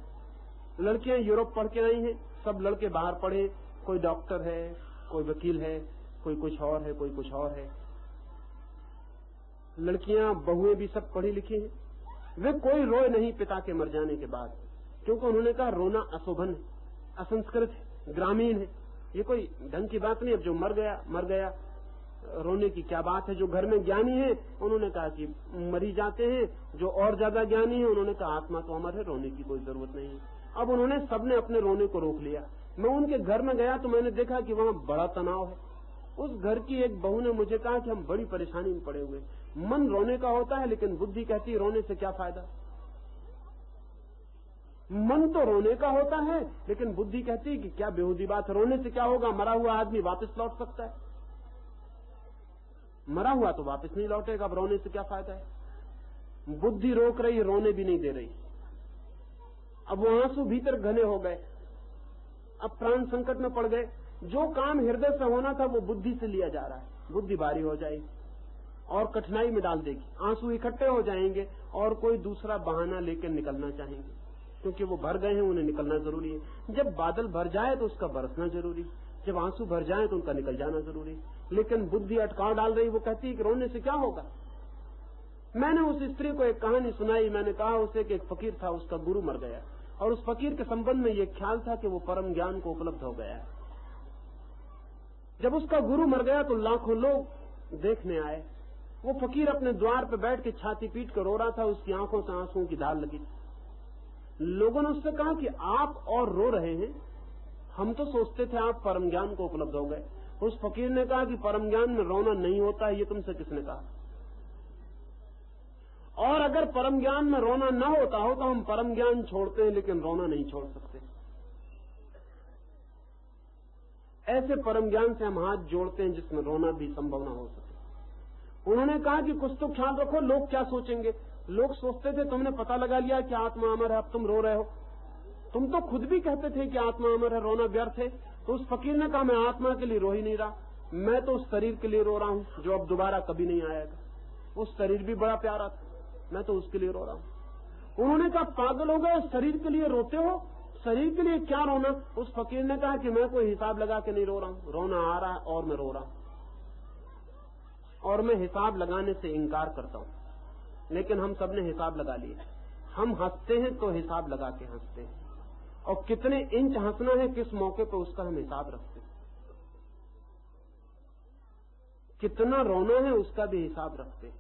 लड़कियां यूरोप पढ़ के आई हैं, सब लड़के बाहर पढ़े, कोई डॉक्टर है, कोई वकील है, कोई कुछ और है, कोई कुछ और है। लड़कियां बहुएं भी सब पढ़ी लिखी हैं। वे कोई रोए नहीं पिता के मर जाने के बाद, क्योंकि उन्होंने कहा रोना अशोभन है, असंस्कृत है, ग्रामीण है, ये कोई ढंग की बात नहीं। अब जो मर गया, रोने की क्या बात है? जो घर में ज्ञानी है उन्होंने कहा कि मरी जाते हैं, जो और ज्यादा ज्ञानी है उन्होंने कहा आत्मा तो अमर है, रोने की कोई जरूरत नहीं है। अब उन्होंने सबने अपने रोने को रोक लिया। मैं उनके घर में गया तो मैंने देखा कि वहां बड़ा तनाव है। उस घर की एक बहू ने मुझे कहा कि हम बड़ी परेशानी में पड़े हुए, मन रोने का होता है लेकिन बुद्धि कहती है रोने से क्या फायदा। मन तो रोने का होता है लेकिन बुद्धि कहती है कि क्या बेहूदी बात, रोने से क्या होगा, मरा हुआ आदमी वापस लौट सकता है, मरा हुआ तो वापस नहीं लौटेगा, अब रोने से क्या फायदा है। बुद्धि रोक रही, रोने भी नहीं दे रही। अब वो आंसू भीतर घने हो गए, अब प्राण संकट में पड़ गए, जो काम हृदय से होना था वो बुद्धि से लिया जा रहा है, बुद्धि भारी हो जाएगी और कठिनाई में डाल देगी, आंसू इकट्ठे हो जाएंगे और कोई दूसरा बहाना लेकर निकलना चाहेंगे, क्योंकि वो भर गए हैं, उन्हें निकलना जरूरी है। जब बादल भर जाए तो उसका बरसना जरूरी, जब आंसू भर जाए तो उनका निकल जाना जरूरी। लेकिन बुद्धि अटकाव डाल रही, वो कहती है कि रोने से क्या होगा। मैंने उस स्त्री को एक कहानी सुनाई, मैंने कहा उसे कि एक फकीर था, उसका गुरु मर गया और उस फकीर के संबंध में ये ख्याल था कि वो परम ज्ञान को उपलब्ध हो गया है। जब उसका गुरु मर गया तो लाखों लोग देखने आए, वो फकीर अपने द्वार पर बैठ के छाती पीट कर रो रहा था, उसकी आंखों से आंसुओं की धार लगी। लोगों ने उससे कहा कि आप और रो रहे हैं, हम तो सोचते थे आप परम ज्ञान को उपलब्ध हो गए। उस फकीर ने कहा कि परम ज्ञान में रोना नहीं होता है, ये तुमसे किसने कहा? और अगर परम ज्ञान में रोना न होता हो तो हम परम ज्ञान छोड़ते हैं लेकिन रोना नहीं छोड़ सकते। ऐसे परम ज्ञान से हम हाथ जोड़ते हैं जिसमें रोना भी संभव न हो सके। उन्होंने कहा कि कुछ तो ख्याल रखो, लोग क्या सोचेंगे। लोग सोचते थे तुमने पता लगा लिया कि आत्मा अमर है, अब तुम रो रहे हो। तुम तो खुद भी कहते थे कि आत्मा अमर है, रोना व्यर्थ है। तो उस फकीर ने कहा मैं आत्मा के लिए रो ही नहीं रहा, मैं तो उस शरीर के लिए रो रहा हूं जो अब दोबारा कभी नहीं आएगा। उस शरीर भी बड़ा प्यारा था, मैं तो उसके लिए रो रहा हूं। उन्होंने कहा पागल हो गए, शरीर के लिए रोते हो, शरीर के लिए क्या रोना। उस फकीर ने कहा कि मैं कोई हिसाब लगा के नहीं रो रहा हूं, रोना आ रहा है और मैं रो रहा हूं और मैं हिसाब लगाने से इंकार करता हूं। लेकिन हम सबने हिसाब लगा लिया। हम हंसते हैं तो हिसाब लगा के हंसते हैं, और कितने इंच हंसना है किस मौके पर उसका हम हिसाब रखते हैं। कितना रोना है उसका भी हिसाब रखते हैं,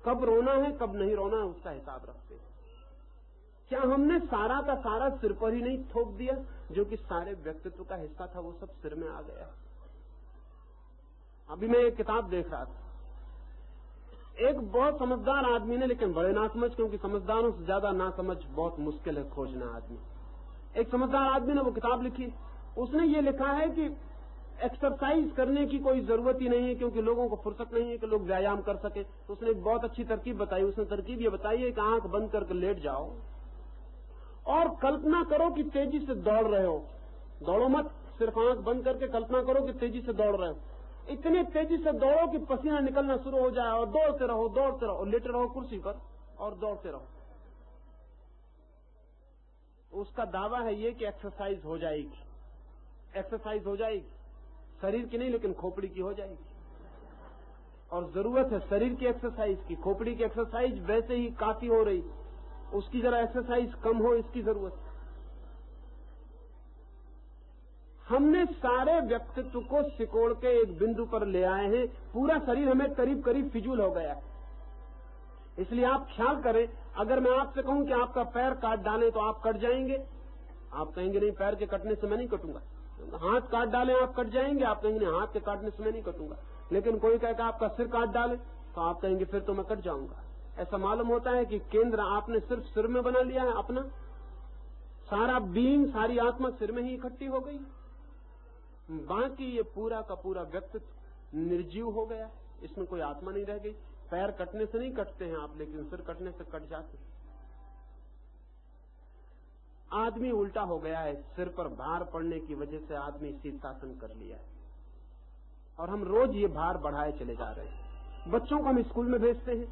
कब रोना है कब नहीं रोना है उसका हिसाब रखते हैं। क्या हमने सारा का सारा सिर पर ही नहीं थोप दिया? जो कि सारे व्यक्तित्व का हिस्सा था वो सब सिर में आ गया। अभी मैं एक किताब देख रहा था, एक बहुत समझदार आदमी ने, लेकिन बड़े नासमझ, क्योंकि समझदारों से ज्यादा नासमझ बहुत मुश्किल है खोजना आदमी। एक समझदार आदमी ने वो किताब लिखी, उसने ये लिखा है कि एक्सरसाइज करने की कोई जरूरत ही नहीं है, क्योंकि लोगों को फुर्सत नहीं है कि लोग व्यायाम कर सके। तो उसने एक बहुत अच्छी तरकीब बताई। उसने तरकीब ये बताई है कि आंख बंद करके लेट जाओ और कल्पना करो कि तेजी से दौड़ रहे हो। दौड़ो मत, सिर्फ आंख बंद करके कल्पना करो कि तेजी से दौड़ रहे हो। इतनी तेजी से दौड़ो कि पसीना निकलना शुरू हो जाए और दौड़ते रहो, दौड़ते रहो, लेटे रहो कुर्सी पर और दौड़ते रहो। उसका दावा है ये कि एक्सरसाइज हो जाएगी, एक्सरसाइज हो जाएगी, शरीर की नहीं लेकिन खोपड़ी की हो जाएगी। और जरूरत है शरीर की एक्सरसाइज की, खोपड़ी की एक्सरसाइज वैसे ही काफी हो रही, उसकी जरा एक्सरसाइज कम हो, इसकी जरूरत है। हमने सारे व्यक्तित्व को सिकोड़ के एक बिंदु पर ले आए हैं, पूरा शरीर हमें करीब करीब फिजूल हो गया है। इसलिए आप ख्याल करें, अगर मैं आपसे कहूं कि आपका पैर काट डालें तो आप कट जाएंगे? आप कहेंगे नहीं, पैर के कटने से मैं नहीं कटूंगा। हाथ काट डालें आप कट जाएंगे? आप कहेंगे नहीं, हाथ के काटने से मैं नहीं कटूंगा। लेकिन कोई कहेगा आपका सिर काट डाले तो आप कहेंगे फिर तो मैं कट जाऊंगा। ऐसा मालूम होता है कि केंद्र आपने सिर्फ सिर में बना लिया है अपना, सारा बीइंग, सारी आत्मा सिर में ही इकट्ठी हो गई, बाकी ये पूरा का पूरा व्यक्तित्व निर्जीव हो गया, इसमें कोई आत्मा नहीं रह गई। पैर कटने से नहीं कटते हैं आप, लेकिन सिर कटने से कट जाते हैं। आदमी उल्टा हो गया है, सिर पर भार पड़ने की वजह से आदमी शीर्षासन कर लिया है और हम रोज ये भार बढ़ाए चले जा रहे हैं। बच्चों को हम स्कूल में भेजते हैं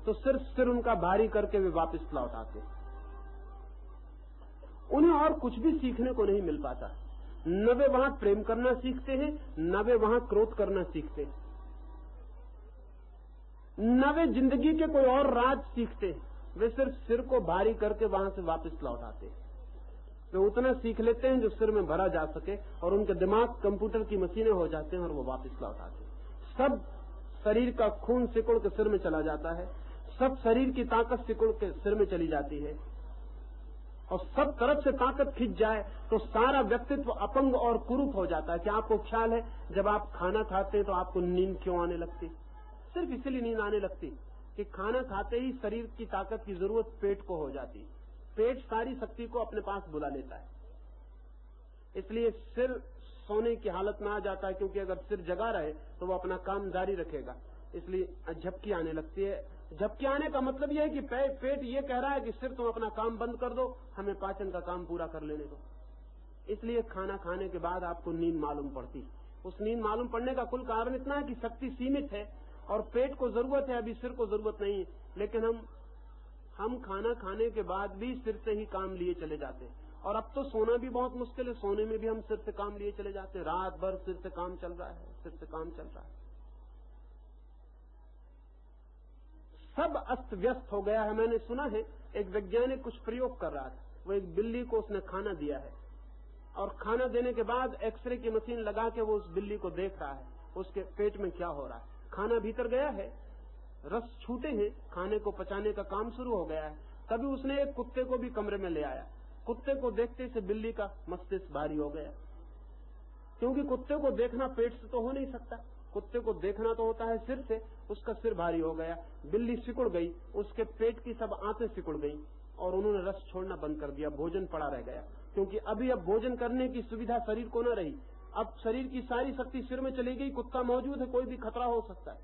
तो सिर्फ सिर उनका भारी करके वे वापस लौट आते हैं, उन्हें और कुछ भी सीखने को नहीं मिल पाता। न वे वहां प्रेम करना सीखते हैं, न वे वहां क्रोध करना सीखते हैं, न वे जिंदगी के कोई और राज सीखते हैं। वे सिर्फ सिर को भारी करके वहां से वापस लौट आते हैं। वे उतना सीख लेते हैं जो सिर में भरा जा सके और उनके दिमाग कंप्यूटर की मशीनें हो जाते हैं और वो वापस लौट आते हैं। सब शरीर का खून सिकुड़ के सिर में चला जाता है, सब शरीर की ताकत सिकुड़ के सिर में चली जाती है और सब तरफ से ताकत खिंच जाए तो सारा व्यक्तित्व अपंग और कुरूप हो जाता है। क्या आपको ख्याल है जब आप खाना खाते हैं तो आपको नींद क्यों आने लगती? सिर्फ इसलिए नींद आने लगती कि खाना खाते ही शरीर की ताकत की जरूरत पेट को हो जाती, पेट सारी शक्ति को अपने पास बुला लेता है। इसलिए सिर सोने की हालत में आ जाता है, क्योंकि अगर सिर जगा रहे तो वो अपना काम जारी रखेगा, इसलिए झपकी आने लगती है। झपकी आने का मतलब यह है कि पेट ये कह रहा है कि सिर तुम अपना काम बंद कर दो, हमें पाचन का काम पूरा कर लेने दो। इसलिए खाना खाने के बाद आपको नींद मालूम पड़ती। उस नींद मालूम पड़ने का कुल कारण इतना है कि शक्ति सीमित है और पेट को जरूरत है, अभी सिर को जरूरत नहीं है। लेकिन हम खाना खाने के बाद भी सिर से ही काम लिए चले जाते हैं। और अब तो सोना भी बहुत मुश्किल है, सोने में भी हम सिर से काम लिए चले जाते हैं। रात भर सिर से काम चल रहा है, सिर से काम चल रहा है। सब अस्त व्यस्त हो गया है। मैंने सुना है एक वैज्ञानिक कुछ प्रयोग कर रहा था। वो एक बिल्ली को उसने खाना दिया है और खाना देने के बाद एक्सरे की मशीन लगा के वो उस बिल्ली को देख रहा है उसके पेट में क्या हो रहा है। खाना भीतर गया है, रस छूटे हैं, खाने को पचाने का काम शुरू हो गया है। तभी उसने एक कुत्ते को भी कमरे में ले आया। कुत्ते को देखते से बिल्ली का मस्तिष्क भारी हो गया, क्योंकि कुत्ते को देखना पेट से तो हो नहीं सकता, कुत्ते को देखना तो होता है सिर से। उसका सिर भारी हो गया, बिल्ली सिकुड़ गई, उसके पेट की सब आंतें सिकुड़ गई और उन्होंने रस छोड़ना बंद कर दिया। भोजन पड़ा रह गया, क्योंकि अभी अब भोजन करने की सुविधा शरीर को न रही। अब शरीर की सारी शक्ति सिर में चली गई, कुत्ता मौजूद है, कोई भी खतरा हो सकता है।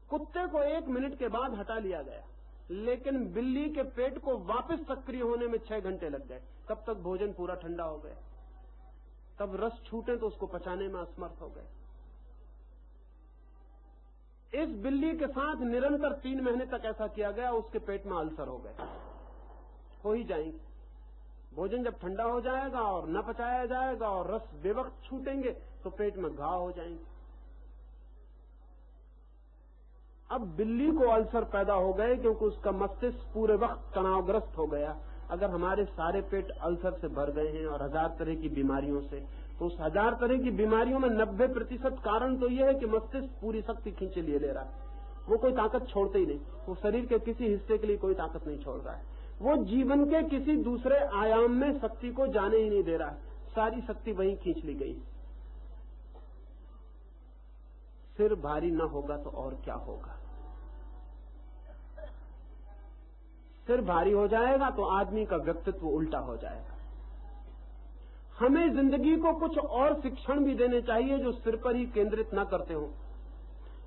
कुत्ते को 1 मिनट के बाद हटा लिया गया, लेकिन बिल्ली के पेट को वापस सक्रिय होने में 6 घंटे लग गए। तब तक भोजन पूरा ठंडा हो गया, तब रस छूटे तो उसको पचाने में असमर्थ हो गए। इस बिल्ली के साथ निरंतर 3 महीने तक ऐसा किया गया। उसके पेट में अल्सर हो गए, हो ही जाएंगे। भोजन जब ठंडा हो जाएगा और न पचाया जाएगा और रस बेवक्त छूटेंगे तो पेट में घाव हो जाएंगे। अब बिल्ली को अल्सर पैदा हो गए क्योंकि उसका मस्तिष्क पूरे वक्त तनावग्रस्त हो गया। अगर हमारे सारे पेट अल्सर से भर गए हैं और 1000 तरह की बीमारियों से, तो उस 1000 तरह की बीमारियों में 90% कारण तो यह है कि मस्तिष्क पूरी शक्ति खींचे लिए ले रहा है। वो कोई ताकत छोड़ते ही नहीं, वो शरीर के किसी हिस्से के लिए कोई ताकत नहीं छोड़ रहा है। वो जीवन के किसी दूसरे आयाम में शक्ति को जाने ही नहीं दे रहा है, सारी शक्ति वहीं खींच ली गई। सिर भारी न होगा तो और क्या होगा। सिर भारी हो जाएगा तो आदमी का व्यक्तित्व उल्टा हो जाएगा। हमें जिंदगी को कुछ और शिक्षण भी देने चाहिए जो सिर पर ही केंद्रित न करते हो।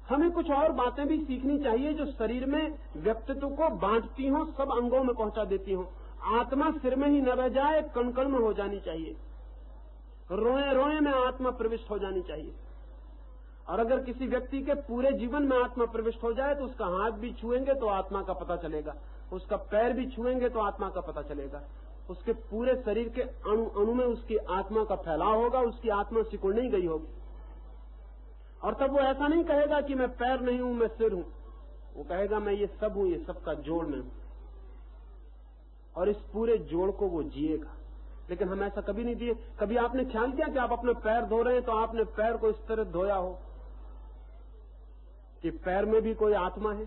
हमें कुछ और बातें भी सीखनी चाहिए जो शरीर में व्यक्तित्व को बांटती हो, सब अंगों में पहुंचा देती हो। आत्मा सिर में ही न रह जाए, कण कण में हो जानी चाहिए, रोए रोए में आत्मा प्रविष्ट हो जानी चाहिए। और अगर किसी व्यक्ति के पूरे जीवन में आत्मा प्रविष्ट हो जाए तो उसका हाथ भी छुएंगे तो आत्मा का पता चलेगा, उसका पैर भी छुएंगे तो आत्मा का पता चलेगा, उसके पूरे शरीर के अणु अणु में उसकी आत्मा का फैलाव होगा, उसकी आत्मा सिकुड़ नहीं गई होगी। और तब वो ऐसा नहीं कहेगा कि मैं पैर नहीं हूं, मैं सिर हूं, वो कहेगा मैं ये सब हूं, ये सबका जोड़ में हूं। और इस पूरे जोड़ को वो जिएगा। लेकिन हम ऐसा कभी नहीं दिए। कभी आपने ख्याल किया कि आप अपने पैर धो रहे हैं तो आपने पैर को इस तरह धोया हो कि पैर में भी कोई आत्मा है।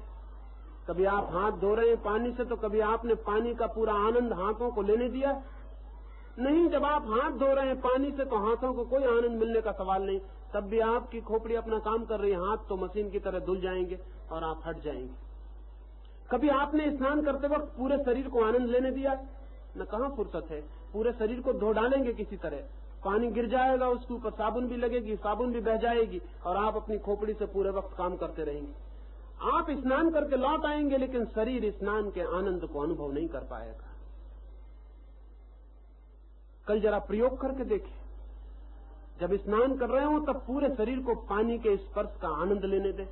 कभी आप हाथ धो रहे हैं पानी से तो कभी आपने पानी का पूरा आनंद हाथों को लेने दिया? नहीं। जब आप हाथ धो रहे हैं पानी से तो हाथों को कोई आनंद मिलने का सवाल नहीं। तब भी आपकी खोपड़ी अपना काम कर रही है, हाथ तो मशीन की तरह धुल जाएंगे और आप हट जाएंगे। कभी आपने स्नान करते वक्त पूरे शरीर को आनंद लेने दिया? न, कहां फुर्सत है। पूरे शरीर को धो डालेंगे किसी तरह, पानी गिर जाएगा, उसके ऊपर साबुन भी लगेगी, साबुन भी बह जाएगी और आप अपनी खोपड़ी से पूरे वक्त काम करते रहेंगे। आप स्नान करके लौट आएंगे लेकिन शरीर स्नान के आनंद को अनुभव नहीं कर पाएगा। कल जरा प्रयोग करके देखें, जब स्नान कर रहे हो तब पूरे शरीर को पानी के स्पर्श का आनंद लेने दें,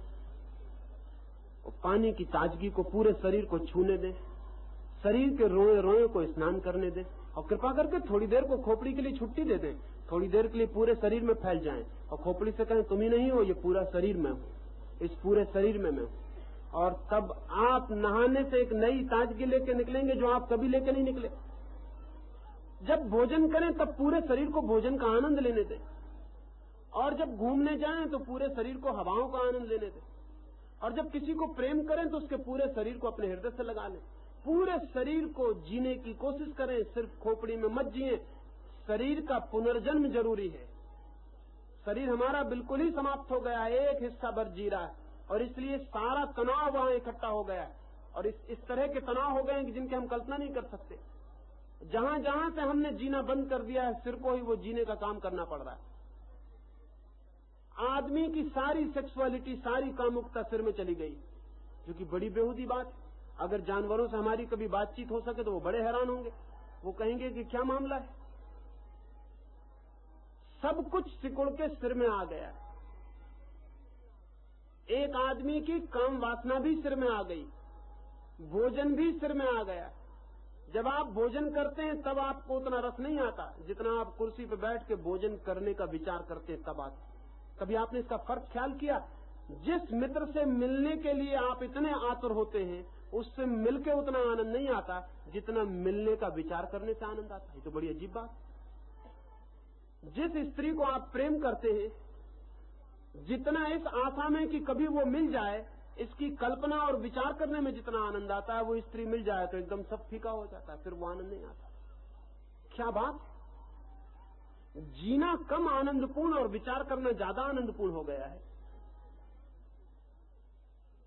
पानी की ताजगी को पूरे शरीर को छूने दें, शरीर के रोए रोए को स्नान करने दें और कृपा करके थोड़ी देर को खोपड़ी के लिए छुट्टी दे दें। थोड़ी देर के लिए पूरे शरीर में फैल जाएं और खोपड़ी से कहें तुम ही नहीं हो, ये पूरा शरीर में हो, इस पूरे शरीर में मैं हूं। और तब आप नहाने से एक नई ताजगी लेके निकलेंगे जो आप कभी लेके नहीं निकले। जब भोजन करें तब पूरे शरीर को भोजन का आनंद लेने दें और जब घूमने जाएं तो पूरे शरीर को हवाओं का आनंद लेने दें और जब किसी को प्रेम करें तो उसके पूरे शरीर को अपने हृदय से लगा लें। पूरे शरीर को जीने की कोशिश करें, सिर्फ खोपड़ी में मत जिए। शरीर का पुनर्जन्म जरूरी है। शरीर हमारा बिल्कुल ही समाप्त हो गया है, एक हिस्सा भर जी रहा है और इसलिए सारा तनाव वहां इकट्ठा हो गया और इस तरह के तनाव हो गए कि जिनके हम कल्पना नहीं कर सकते। जहां जहां से हमने जीना बंद कर दिया है, सिर को ही वो जीने का काम करना पड़ रहा है। आदमी की सारी सेक्सुअलिटी, सारी कामुकता सिर में चली गई, जो कि बड़ी बेहूदी बात है। अगर जानवरों से हमारी कभी बातचीत हो सके तो वो बड़े हैरान होंगे। वो कहेंगे कि क्या मामला है, सब कुछ सिकुड़ के सिर में आ गया। एक आदमी की काम वासना भी सिर में आ गई, भोजन भी सिर में आ गया। जब आप भोजन करते हैं तब आपको उतना रस नहीं आता जितना आप कुर्सी पर बैठ के भोजन करने का विचार करते हैं तब आता। कभी आपने इसका फर्क ख्याल किया? जिस मित्र से मिलने के लिए आप इतने आतुर होते हैं उससे मिलके उतना आनंद नहीं आता जितना मिलने का विचार करने से आनंद आता है। ये तो बड़ी अजीब बात। जिस स्त्री को आप प्रेम करते हैं, जितना इस आशा में कि कभी वो मिल जाए, इसकी कल्पना और विचार करने में जितना आनंद आता है, वो स्त्री मिल जाए तो एकदम सब फीका हो जाता है, फिर वो आनंद नहीं आता। क्या बात! जीना कम आनंदपूर्ण और विचार करना ज्यादा आनंदपूर्ण हो गया है।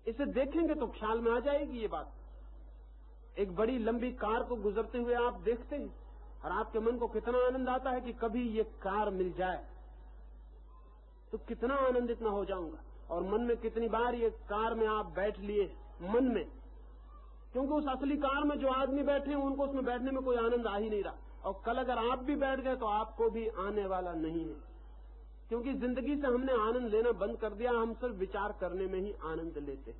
इसे देखेंगे तो ख्याल में आ जाएगी ये बात। एक बड़ी लंबी कार को गुजरते हुए आप देखते हैं और आपके मन को कितना आनंद आता है कि कभी ये कार मिल जाए तो कितना आनंदित न हो जाऊंगा। और मन में कितनी बार ये कार में आप बैठ लिए मन में, क्योंकि उस असली कार में जो आदमी बैठे हैं उनको उसमें बैठने में कोई आनंद आ ही नहीं रहा। और कल अगर आप भी बैठ गए तो आपको भी आने वाला नहीं है, क्योंकि जिंदगी से हमने आनंद लेना बंद कर दिया। हम सिर्फ विचार करने में ही आनंद लेते हैं।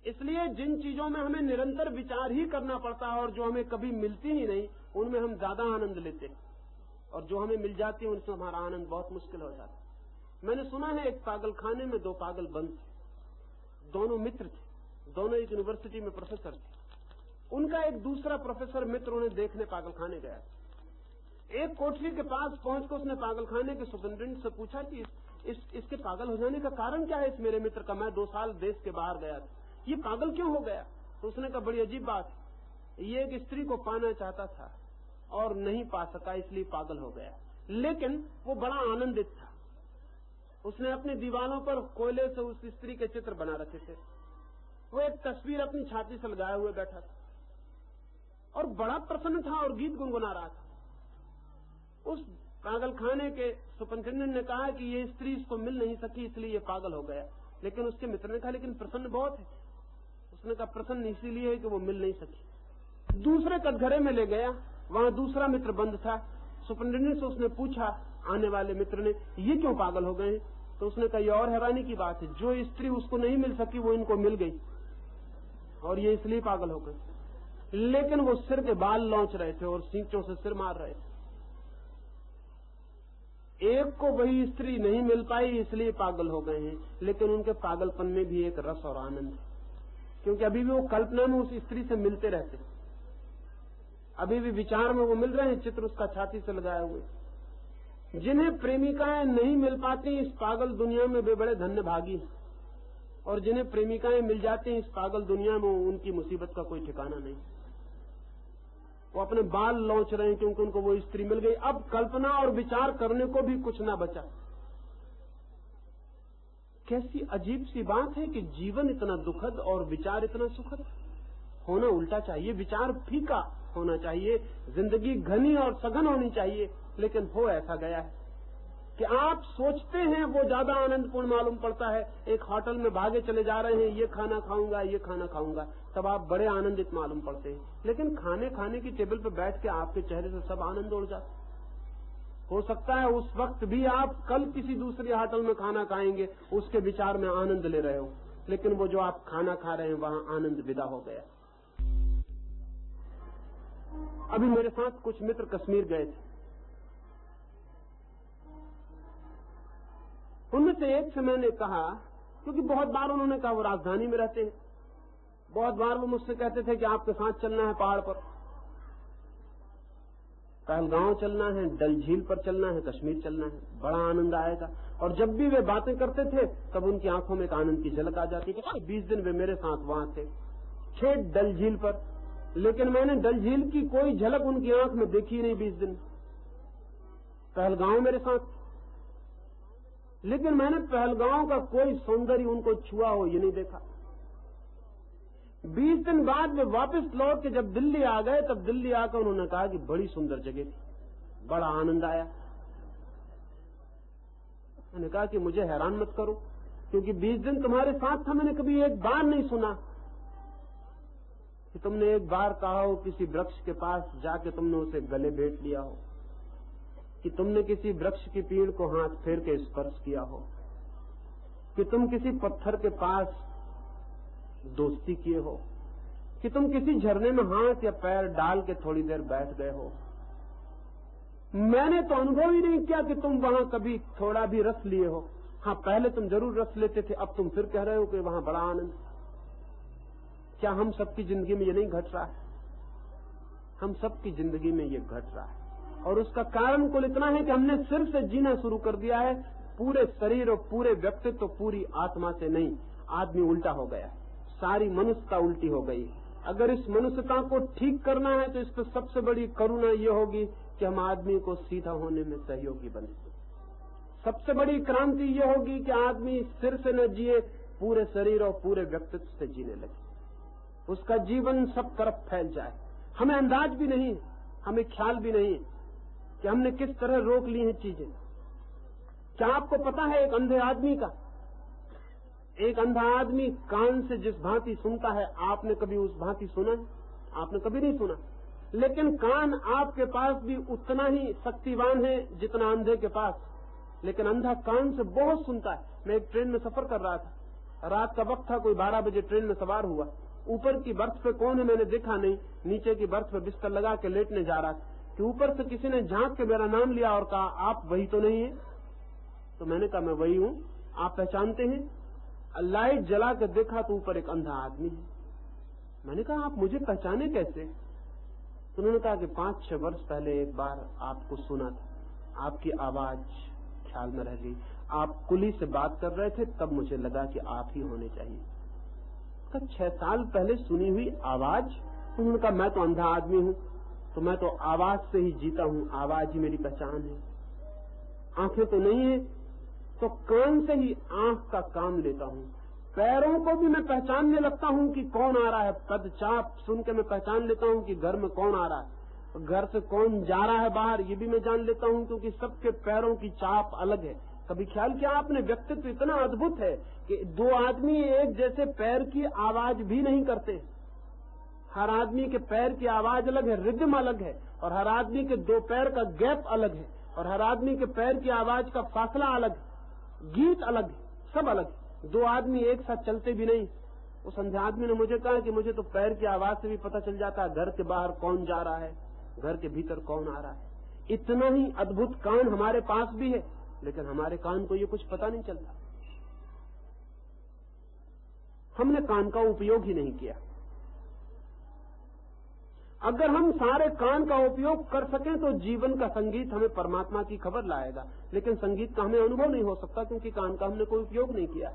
इसलिए जिन चीजों में हमें निरंतर विचार ही करना पड़ता है और जो हमें कभी मिलती ही नहीं, उनमें हम ज्यादा आनंद लेते हैं, और जो हमें मिल जाती है उनसे हमारा आनंद बहुत मुश्किल हो जाता है। मैंने सुना है एक पागल खाने में दो पागल बंद थे, दोनों मित्र थे, दोनों एक यूनिवर्सिटी में प्रोफेसर थे। उनका एक दूसरा प्रोफेसर मित्र उन्हें देखने पागल खाने गया। एक कोठरी के पास पहुंचकर उसने पागल खाने के सुपरिटेंडेंट से पूछा कि इसके पागल हो जाने का कारण क्या है? इस मेरे मित्र का, मैं 2 साल देश के बाहर गया था, ये पागल क्यों हो गया? तो उसने कहा बड़ी अजीब बात, ये एक स्त्री को पाना चाहता था और नहीं पा सका इसलिए पागल हो गया। लेकिन वो बड़ा आनंदित था। उसने अपनी दीवारों पर कोयले से उस स्त्री के चित्र बना रखे थे। वो एक तस्वीर अपनी छाती से लगाए हुए बैठा था और बड़ा प्रसन्न था और गीत गुनगुना रहा था। उस पागल खाने के सुपरिटेंडेंट ने कहा कि ये स्त्री इसको मिल नहीं सकी इसलिए ये पागल हो गया। लेकिन उसके मित्र ने कहा लेकिन प्रसन्न बहुत है। उसने कहा प्रसन्न इसीलिए है कि वो मिल नहीं सकी। दूसरे कटघरे में ले गया, वहां दूसरा मित्र बंद था। सुपरिटेंडेंट से उसने पूछा, आने वाले मित्र ने, ये क्यों पागल हो गए? तो उसने कहा ये और हैरानी की बात है, जो स्त्री उसको नहीं मिल सकी वो इनको मिल गई और ये इसलिए पागल हो गए। लेकिन वो सिर के बाल लौंच रहे थे और सींचों से सिर मार रहे थे। एक को वही स्त्री नहीं मिल पाई इसलिए पागल हो गए हैं, लेकिन उनके पागलपन में भी एक रस और आनंद है, क्योंकि अभी भी वो कल्पना में उस स्त्री से मिलते रहते, अभी भी विचार में वो मिल रहे हैं, चित्र उसका छाती से लगाए हुए। जिन्हें प्रेमिकाएं नहीं मिल पाती इस पागल दुनिया में वे बड़े धन्य भागी हैं, और जिन्हें प्रेमिकाएं मिल जाती हैं इस पागल दुनिया में उनकी मुसीबत का कोई ठिकाना नहीं। वो अपने बाल लौंच रहे हैं क्योंकि उनको वो स्त्री मिल गई। अब कल्पना और विचार करने को भी कुछ ना बचा। कैसी अजीब सी बात है कि जीवन इतना दुखद और विचार इतना सुखद। होना उल्टा चाहिए, विचार फीका होना चाहिए, जिंदगी घनी और सघन होनी चाहिए, लेकिन हो ऐसा गया है कि आप सोचते हैं वो ज्यादा आनंदपूर्ण मालूम पड़ता है। एक होटल में भागे चले जा रहे हैं, ये खाना खाऊंगा ये खाना खाऊंगा, तब आप बड़े आनंदित मालूम पड़ते हैं, लेकिन खाने की टेबल पर बैठ के आपके चेहरे से सब आनंद उड़ जाता। हो सकता है उस वक्त भी आप कल किसी दूसरे होटल में खाना खाएंगे, उसके विचार में आनंद ले रहे हो, लेकिन वो जो आप खाना खा रहे हैं वहां आनंद विदा हो गया। अभी मेरे साथ कुछ मित्र कश्मीर गए थे। उनमें से एक से मैंने कहा, क्योंकि बहुत बार उन्होंने कहा वो राजधानी में रहते हैं, बहुत बार वो मुझसे कहते थे कि आपके साथ चलना है, पहाड़ पर पहलगांव चलना है, डल झील पर चलना है, कश्मीर चलना है, बड़ा आनंद आएगा। और जब भी वे बातें करते थे तब उनकी आंखों में एक आनंद की झलक आ जाती थी। 20 दिन वे मेरे साथ वहां थे, खेत डल झील पर, लेकिन मैंने डल झील की कोई झलक उनकी आंख में देखी नहीं 20 दिन। पहलगांव मेरे साथ, लेकिन मैंने पहलगांव का कोई सौंदर्य उनको छुआ हो ये नहीं देखा। 20 दिन बाद वे वापस लौट के जब दिल्ली आ गए, तब दिल्ली आकर उन्होंने कहा कि बड़ी सुंदर जगह थी, बड़ा आनंद आया। मैंने कहा कि मुझे हैरान मत करो, क्योंकि 20 दिन तुम्हारे साथ था, मैंने कभी एक बार नहीं सुना कि तुमने एक बार कहा हो किसी वृक्ष के पास जाके तुमने उसे गले भेंट लिया हो। कि तुमने किसी वृक्ष की पीड़ को हाथ फेर के स्पर्श किया हो, कि तुम किसी पत्थर के पास दोस्ती किए हो, कि तुम किसी झरने में हाथ या पैर डाल के थोड़ी देर बैठ गए हो। मैंने तो अनुभव ही नहीं किया कि तुम वहां कभी थोड़ा भी रस लिए हो। हाँ, पहले तुम जरूर रस लेते थे, अब तुम फिर कह रहे हो कि वहां बड़ा आनंद। क्या हम सबकी जिंदगी में ये नहीं घट रहा है? हम सबकी जिंदगी में ये घट रहा है, और उसका कारण कुल इतना है कि हमने सिर्फ से जीना शुरू कर दिया है, पूरे शरीर और पूरे व्यक्तित्व, पूरी आत्मा से नहीं। आदमी उल्टा हो गया, सारी मनुष्यता उल्टी हो गई। अगर इस मनुष्यता को ठीक करना है तो इस पर सबसे बड़ी करुणा ये होगी कि हम आदमी को सीधा होने में सहयोगी बने। सबसे बड़ी क्रांति ये होगी कि आदमी सिर से न जिए, पूरे शरीर और पूरे व्यक्तित्व से जीने लगे, उसका जीवन सब तरफ फैल जाए। हमें अंदाज भी नहीं, हमें ख्याल भी नहीं कि हमने किस तरह रोक ली हैं चीजें। क्या आपको पता है एक अंधे आदमी का, एक अंधा आदमी कान से जिस भांति सुनता है, आपने कभी उस भांति सुना है? आपने कभी नहीं सुना। लेकिन कान आपके पास भी उतना ही शक्तिवान है जितना अंधे के पास, लेकिन अंधा कान से बहुत सुनता है। मैं एक ट्रेन में सफर कर रहा था, रात का वक्त था, कोई 12 बजे ट्रेन में सवार हुआ। ऊपर की बर्थ पे कौन है मैंने देखा नहीं, नीचे की बर्थ पे बिस्तर लगा के लेटने जा रहा था कि ऊपर से किसी ने झांक के मेरा नाम लिया और कहा, आप वही तो नहीं है? तो मैंने कहा, मैं वही हूं। आप पहचानते हैं? लाइट जला के देखा तो ऊपर एक अंधा आदमी है। मैंने कहा, आप मुझे पहचाने कैसे? तो उन्होंने कहा कि 5-6 वर्ष पहले एक बार आपको सुना था, आपकी आवाज ख्याल में रह गई, आप कुली से बात कर रहे थे, तब मुझे लगा कि आप ही होने चाहिए। 6 साल पहले सुनी हुई आवाज? उन्होंने कहा, मैं तो अंधा आदमी हूं, तो मैं तो आवाज से ही जीता हूं, आवाज ही मेरी पहचान है। आंखें तो नहीं है, तो कान से ही आंख का काम लेता हूं। पैरों को भी मैं पहचानने लगता हूं कि कौन आ रहा है। पदचाप सुन के मैं पहचान लेता हूं कि घर में कौन आ रहा है, घर से कौन जा रहा है बाहर, ये भी मैं जान लेता हूं, क्योंकि सबके पैरों की चाप अलग है। कभी ख्याल किया आपने? व्यक्तित्व इतना अद्भुत है कि 2 आदमी एक जैसे पैर की आवाज भी नहीं करते। हर आदमी के पैर की आवाज अलग है, रिदम अलग है, और हर आदमी के 2 पैर का गैप अलग है, और हर आदमी के पैर की आवाज का फासला अलग है, गीत अलग है, सब अलग है। 2 आदमी एक साथ चलते भी नहीं। उस अंधे आदमी ने मुझे कहा कि मुझे तो पैर की आवाज से भी पता चल जाता है घर के बाहर कौन जा रहा है, घर के भीतर कौन आ रहा है। इतना ही अद्भुत कान हमारे पास भी है, लेकिन हमारे कान को ये कुछ पता नहीं चलता। हमने कान का उपयोग ही नहीं किया। अगर हम सारे कान का उपयोग कर सकें तो जीवन का संगीत हमें परमात्मा की खबर लाएगा, लेकिन संगीत का हमें अनुभव नहीं हो सकता, क्योंकि कान का हमने कोई उपयोग नहीं किया,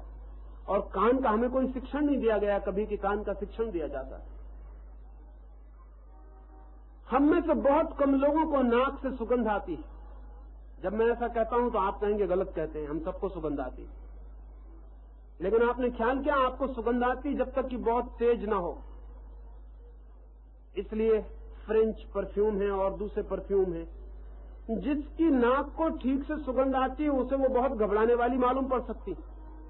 और कान का हमें कोई शिक्षण नहीं दिया गया कभी कि कान का शिक्षण दिया जाता। हम में से बहुत कम लोगों को नाक से सुगंध आती है। जब मैं ऐसा कहता हूं तो आप कहेंगे गलत कहते हैं, हम सबको सुगंध आती है। लेकिन आपने ख्याल किया, आपको सुगंध आती जब तक कि बहुत तेज ना हो। इसलिए फ्रेंच परफ्यूम है और दूसरे परफ्यूम है। जिसकी नाक को ठीक से सुगंध आती है उसे वो बहुत घबराने वाली मालूम पड़ सकती,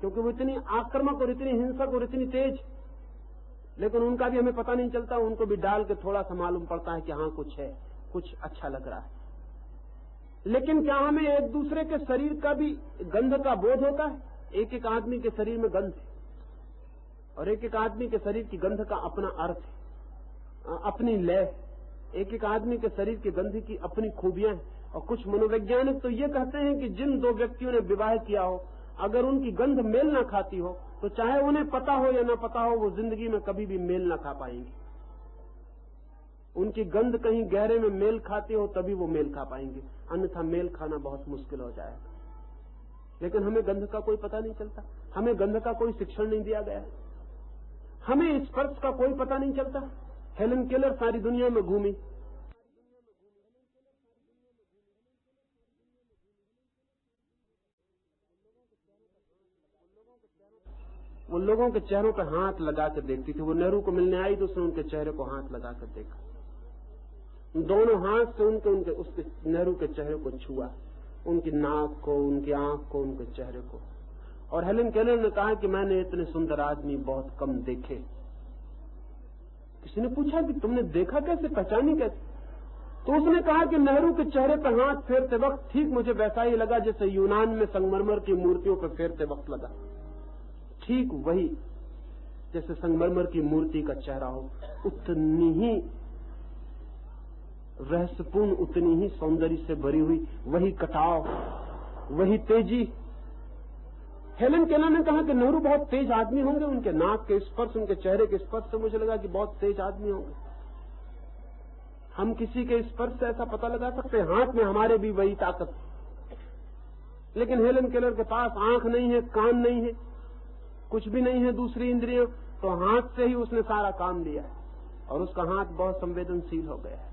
क्योंकि वो इतनी आक्रामक और इतनी हिंसक और इतनी तेज। लेकिन उनका भी हमें पता नहीं चलता, उनको भी डाल के थोड़ा सा मालूम पड़ता है कि हाँ कुछ है, कुछ अच्छा लग रहा है। लेकिन क्या हमें एक दूसरे के शरीर का भी गंध का बोध होता है? एक एक आदमी के शरीर में गंध है, और एक एक आदमी के शरीर की गंध का अपना अर्थ है, अपनी लय। एक एक आदमी के शरीर की गंध की अपनी खूबियां हैं। और कुछ मनोवैज्ञानिक तो ये कहते हैं कि जिन 2 व्यक्तियों ने विवाह किया हो, अगर उनकी गंध मेल ना खाती हो तो चाहे उन्हें पता हो या ना पता हो, वो जिंदगी में कभी भी मेल ना खा पाएंगे। उनकी गंध कहीं गहरे में मेल खाती हो तभी वो मेल खा पाएंगे, अन्यथा मेल खाना बहुत मुश्किल हो जाएगा। लेकिन हमें गंध का कोई पता नहीं चलता, हमें गंध का कोई शिक्षण नहीं दिया गया, हमें स्पर्श का कोई पता नहीं चलता। हेलन केलर सारी दुनिया में घूमी, वो लोगों के चेहरों पर हाथ लगा कर देखती थी। वो नेहरू को मिलने आई तो उसने उनके चेहरे को हाथ लगा कर देखा, दोनों हाथ से उनके उसके नेहरू के चेहरे को छुआ, उनकी नाक को, उनकी आंख को, उनके चेहरे को। और हेलन केलर ने कहा कि मैंने इतने सुंदर आदमी बहुत कम देखे। किसी ने पूछा कि तुमने देखा कैसे, पहचानी कैसे? तो उसने कहा कि नेहरू के चेहरे पर हाथ फेरते वक्त ठीक मुझे वैसा ही लगा जैसे यूनान में संगमरमर की मूर्तियों पर फेरते वक्त लगा। ठीक वही, जैसे संगमरमर की मूर्ति का चेहरा हो, उतनी ही रहस्यपूर्ण, उतनी ही सौंदर्य से भरी हुई, वही कटाव, वही तेजी। हेलन केलर ने कहा कि नेहरू बहुत तेज आदमी होंगे, उनके नाक के स्पर्श, उनके चेहरे के स्पर्श से मुझे लगा कि बहुत तेज आदमी होंगे। हम किसी के स्पर्श से ऐसा पता लगा सकते हैं, हाथ में हमारे भी वही ताकत, लेकिन हेलन केलर के पास आंख नहीं है, कान नहीं है, कुछ भी नहीं है दूसरी इंद्रियां, तो हाथ से ही उसने सारा काम लिया है और उसका हाथ बहुत संवेदनशील हो गया है।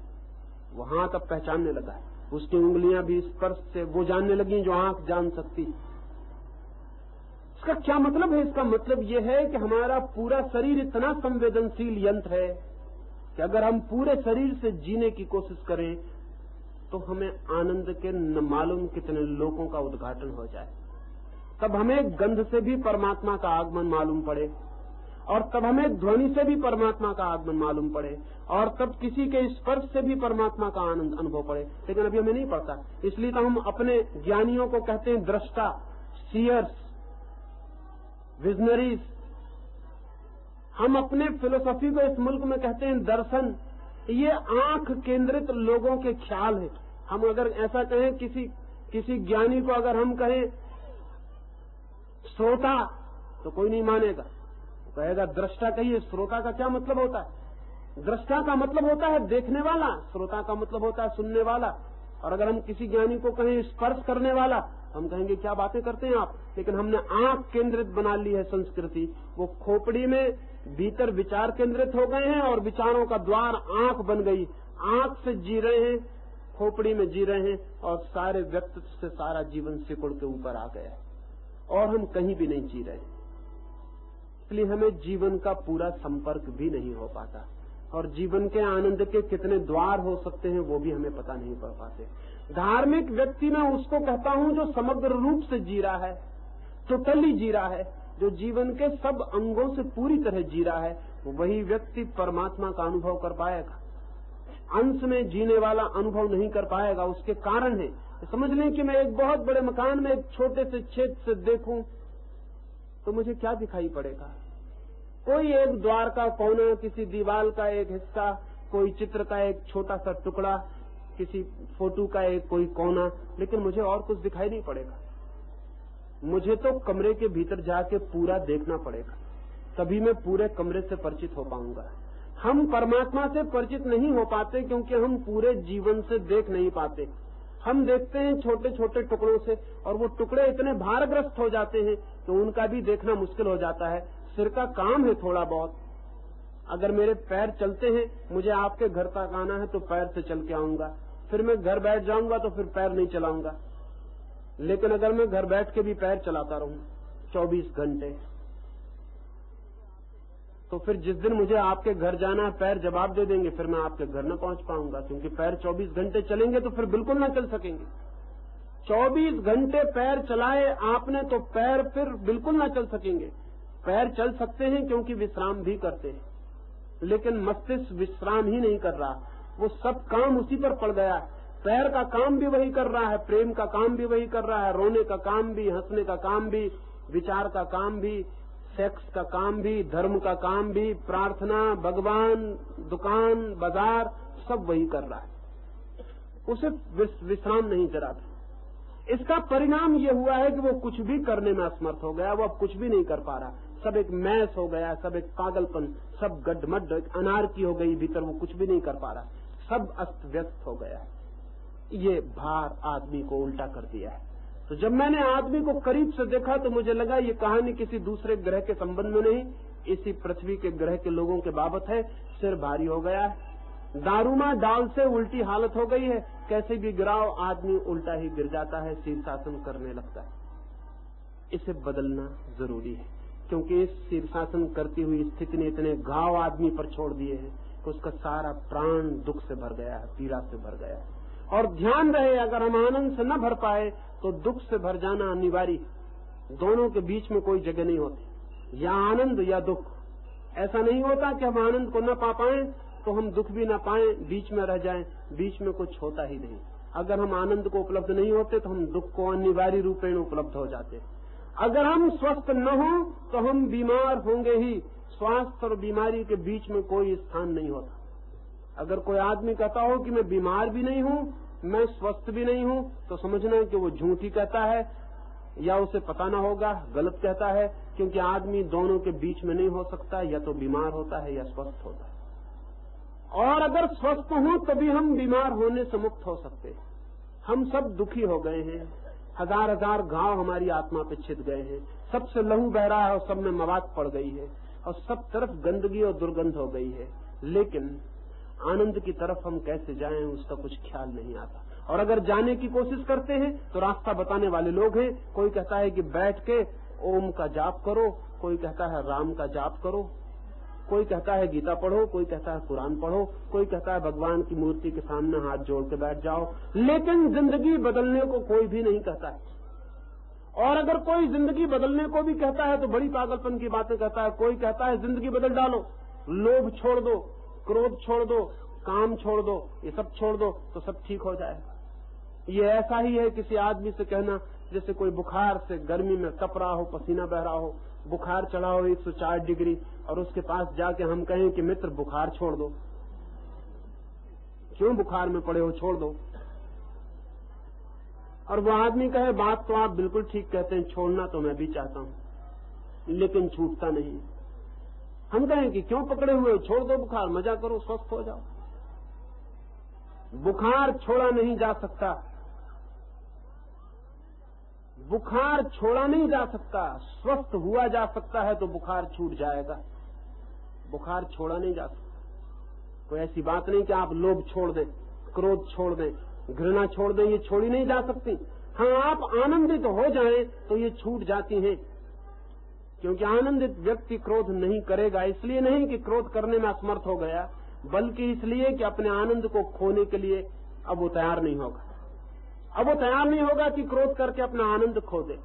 वो हाथ अब पहचानने लगा है, उसकी उंगलियां भी स्पर्श से वो जानने लगी जो आंख जान सकती। इसका क्या मतलब है? इसका मतलब यह है कि हमारा पूरा शरीर इतना संवेदनशील यंत्र है कि अगर हम पूरे शरीर से जीने की कोशिश करें तो हमें आनंद के न मालूम कितने लोगों का उद्घाटन हो जाए। तब हमें गंध से भी परमात्मा का आगमन मालूम पड़े, और तब हमें ध्वनि से भी परमात्मा का आगमन मालूम पड़े, और तब किसी के स्पर्श से भी परमात्मा का आनंद अनुभव पड़े। लेकिन अभी हमें नहीं पड़ता, इसलिए तो हम अपने ज्ञानियों को कहते हैं दृष्टा, सीयर्स, विजनरीज। हम अपने फिलोसफी को इस मुल्क में कहते हैं दर्शन। ये आंख केंद्रित लोगों के ख्याल है। हम अगर ऐसा कहें, किसी ज्ञानी को अगर हम कहें श्रोता, तो कोई नहीं मानेगा, तो कहेगा दृष्टा कहिए। श्रोता का क्या मतलब होता है? दृष्टा का मतलब होता है देखने वाला, श्रोता का मतलब होता है सुनने वाला। और अगर हम किसी ज्ञानी को कहें स्पर्श करने वाला, हम कहेंगे क्या बातें करते हैं आप। लेकिन हमने आंख केंद्रित बना ली है संस्कृति। वो खोपड़ी में भीतर विचार केंद्रित हो गए हैं और विचारों का द्वार आंख बन गई। आंख से जी रहे हैं, खोपड़ी में जी रहे हैं, और सारे व्यक्तित्व से सारा जीवन सिकुड़ के ऊपर आ गया है और हम कहीं भी नहीं जी रहे। इसलिए हमें जीवन का पूरा संपर्क भी नहीं हो पाता, और जीवन के आनंद के कितने द्वार हो सकते हैं वो भी हमें पता नहीं पड़ पाते। धार्मिक व्यक्ति मैं उसको कहता हूं जो समग्र रूप से जी रहा है, टोटली जी रहा है, जो जीवन के सब अंगों से पूरी तरह जी रहा है, वही व्यक्ति परमात्मा का अनुभव कर पाएगा। अंश में जीने वाला अनुभव नहीं कर पाएगा। उसके कारण है, समझ लें कि मैं एक बहुत बड़े मकान में एक छोटे से छेद से देखूं तो मुझे क्या दिखाई पड़ेगा? कोई एक द्वार का कोना, किसी दीवार का एक हिस्सा, कोई चित्र का एक छोटा सा टुकड़ा, किसी फोटो का एक कोई कोना, लेकिन मुझे और कुछ दिखाई नहीं पड़ेगा। मुझे तो कमरे के भीतर जाके पूरा देखना पड़ेगा, तभी मैं पूरे कमरे से परिचित हो पाऊंगा। हम परमात्मा से परिचित नहीं हो पाते क्योंकि हम पूरे जीवन से देख नहीं पाते। हम देखते हैं छोटे छोटे टुकड़ों से, और वो टुकड़े इतने भारग्रस्त हो जाते हैं तो उनका भी देखना मुश्किल हो जाता है। सिर का काम है थोड़ा बहुत। अगर मेरे पैर चलते हैं, मुझे आपके घर तक आना है तो पैर से चल के आऊंगा, फिर मैं घर बैठ जाऊंगा तो फिर पैर नहीं चलाऊंगा। लेकिन अगर मैं घर बैठ के भी पैर चलाता रहूं 24 घंटे, तो फिर जिस दिन मुझे आपके घर जाना है पैर जवाब दे देंगे, फिर मैं आपके घर न पहुंच पाऊंगा, क्योंकि पैर 24 घंटे चलेंगे तो फिर बिल्कुल ना चल सकेंगे। 24 घंटे पैर चलाए आपने तो पैर फिर बिल्कुल ना चल सकेंगे। पैर चल सकते हैं क्योंकि विश्राम भी करते हैं, लेकिन मस्तिष्क विश्राम ही नहीं कर रहा, वो सब काम उसी पर पड़ गया है। पैर का काम भी वही कर रहा है, प्रेम का काम भी वही कर रहा है, रोने का काम भी, हंसने का काम भी, विचार का काम भी, सेक्स का काम भी, धर्म का काम भी, प्रार्थना, भगवान, दुकान, बाजार, सब वही कर रहा है। उसे विश्राम नहीं जरा भी। इसका परिणाम ये हुआ है कि वो कुछ भी करने में असमर्थ हो गया, वो अब कुछ भी नहीं कर पा रहा। सब एक मैस हो गया, सब एक पागलपन, सब गड्ढमड्ढ, एक अनारकी हो गई भीतर, वो कुछ भी नहीं कर पा रहा, सब अस्त व्यस्त हो गया है। ये भार आदमी को उल्टा कर दिया है। तो जब मैंने आदमी को करीब से देखा तो मुझे लगा ये कहानी किसी दूसरे ग्रह के संबंध में नहीं, इसी पृथ्वी के ग्रह के लोगों के बाबत है। सिर भारी हो गया है, दारूमा डाल से उल्टी हालत हो गई है, कैसे भी गिराओ आदमी उल्टा ही गिर जाता है, शीर्षासन करने लगता है। इसे बदलना जरूरी है, क्योंकि इस शीर्षासन करती हुई स्थिति ने इतने घाव आदमी पर छोड़ दिए हैं कि उसका सारा प्राण दुख से भर गया है, पीड़ा से भर गया है। और ध्यान रहे, अगर हम आनंद से न भर पाए तो दुख से भर जाना अनिवार्य। दोनों के बीच में कोई जगह नहीं होती, या आनंद या दुख। ऐसा नहीं होता कि हम आनंद को न पा पाए तो हम दुख भी ना पाएं, बीच में रह जाएं, बीच में कुछ होता ही नहीं। अगर हम आनंद को उपलब्ध नहीं होते तो हम दुख को अनिवार्य रूपेण उपलब्ध हो जाते। अगर हम स्वस्थ न हो तो हम बीमार होंगे ही। स्वास्थ्य और बीमारी के बीच में कोई स्थान नहीं होता। अगर कोई आदमी कहता हो कि मैं बीमार भी नहीं हूं, मैं स्वस्थ भी नहीं हूं, तो समझना कि वो झूठ ही कहता है, या उसे पता ना होगा, गलत कहता है, क्योंकि आदमी दोनों के बीच में नहीं हो सकता, या तो बीमार होता है या स्वस्थ होता है। और अगर स्वस्थ हों तभी हम बीमार होने से मुक्त हो सकते हैं। हम सब दुखी हो गए हैं, हजार हजार घाव हमारी आत्मा पे छिद गए हैं, सबसे लहू बह रहा है और सब में मवाद पड़ गई है और सब तरफ गंदगी और दुर्गंध हो गई है। लेकिन आनंद की तरफ हम कैसे जाएं उसका कुछ ख्याल नहीं आता। और अगर जाने की कोशिश करते हैं तो रास्ता बताने वाले लोग हैं। कोई कहता है कि बैठ के ओम का जाप करो, कोई कहता है राम का जाप करो, कोई कहता है गीता पढ़ो, कोई कहता है कुरान पढ़ो, कोई कहता है भगवान की मूर्ति के सामने हाथ जोड़ के बैठ जाओ। लेकिन जिंदगी बदलने को कोई भी नहीं कहता है। और अगर कोई जिंदगी बदलने को भी कहता है तो बड़ी पागलपन की बातें कहता है। कोई कहता है जिंदगी बदल डालो, लोभ छोड़ दो, क्रोध छोड़ दो, काम छोड़ दो, ये सब छोड़ दो तो सब ठीक हो जाए। ये ऐसा ही है किसी आदमी से कहना जैसे कोई बुखार से गर्मी में तप रहा हो, पसीना बह रहा हो, बुखार चढ़ा हो 104 डिग्री, और उसके पास जाके हम कहें कि मित्र बुखार छोड़ दो, क्यों बुखार में पड़े हो, छोड़ दो। और वो आदमी कहे बात तो आप बिल्कुल ठीक कहते हैं, छोड़ना तो मैं भी चाहता हूं लेकिन छूटता नहीं। हम कहें कि क्यों पकड़े हुए, छोड़ दो बुखार, मजा करो, स्वस्थ हो जाओ। बुखार छोड़ा नहीं जा सकता, बुखार छोड़ा नहीं जा सकता, स्वस्थ हुआ जा सकता है तो बुखार छूट जाएगा। बुखार छोड़ा नहीं जा सकता। कोई ऐसी बात नहीं कि आप लोभ छोड़ दें, क्रोध छोड़ दें, घृणा छोड़ दें, ये छोड़ी नहीं जा सकती। हाँ, आप आनंदित हो जाएं तो ये छूट जाती हैं, क्योंकि आनंदित व्यक्ति क्रोध नहीं करेगा। इसलिए नहीं कि क्रोध करने में असमर्थ हो गया, बल्कि इसलिए कि अपने आनंद को खोने के लिए अब वो तैयार नहीं होगा। अब वो तैयार नहीं होगा कि क्रोध करके अपना आनंद खो दे।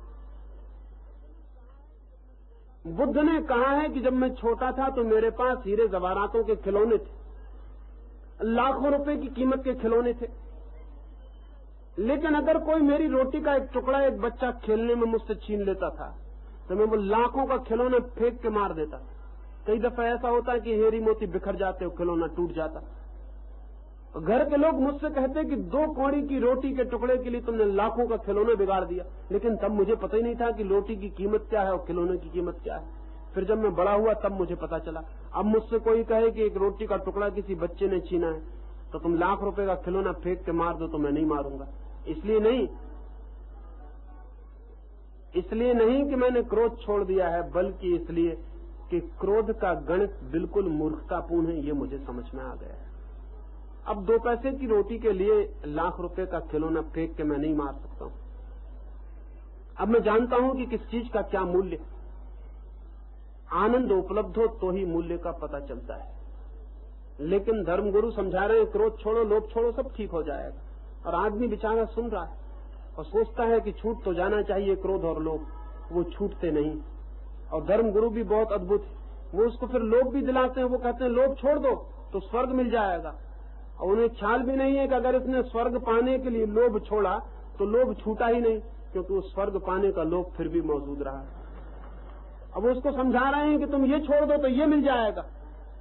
बुद्ध ने कहा है कि जब मैं छोटा था तो मेरे पास हीरे जवाहरातों के खिलौने थे, लाखों रुपए की कीमत के खिलौने थे। लेकिन अगर कोई मेरी रोटी का एक टुकड़ा एक बच्चा खेलने में मुझसे छीन लेता था तो मैं वो लाखों का खिलौना फेंक के मार देता। कई दफा ऐसा होता है कि हेरी मोती बिखर जाते हो, खिलौना टूट जाता। घर के लोग मुझसे कहते कि 2 कौड़ी की रोटी के टुकड़े के लिए तुमने लाखों का खिलौना बिगाड़ दिया। लेकिन तब मुझे पता ही नहीं था कि रोटी की कीमत क्या है और खिलौने की कीमत क्या है। फिर जब मैं बड़ा हुआ तब मुझे पता चला। अब मुझसे कोई कहे कि एक रोटी का टुकड़ा किसी बच्चे ने छीना है तो तुम लाख रुपए का खिलौना फेंक के मार दो तो मैं नहीं मारूंगा। इसलिए नहीं कि मैंने क्रोध छोड़ दिया है, बल्कि इसलिए कि क्रोध का गणित बिल्कुल मूर्खतापूर्ण है, ये मुझे समझ में आ गया है। अब 2 पैसे की रोटी के लिए लाख रुपए का खिलौना फेंक के मैं नहीं मार सकता हूं। अब मैं जानता हूं कि किस चीज का क्या मूल्य। आनंद उपलब्ध हो तो ही मूल्य का पता चलता है। लेकिन धर्मगुरु समझा रहे हैं क्रोध छोड़ो, लोभ छोड़ो, सब ठीक हो जाएगा। और आदमी बेचारा सुन रहा है और सोचता है कि छूट तो जाना चाहिए क्रोध और लोभ, वो छूटते नहीं। और धर्मगुरु भी बहुत अद्भुत है, वो उसको फिर लोभ भी दिलाते हैं। वो कहते हैं लोभ छोड़ दो तो स्वर्ग मिल जाएगा। और उन्हें ख्याल भी नहीं है कि अगर इसने स्वर्ग पाने के लिए लोभ छोड़ा तो लोभ छूटा ही नहीं, क्योंकि वो स्वर्ग पाने का लोभ फिर भी मौजूद रहा। अब वो उसको समझा रहे हैं कि तुम ये छोड़ दो तो ये मिल जाएगा,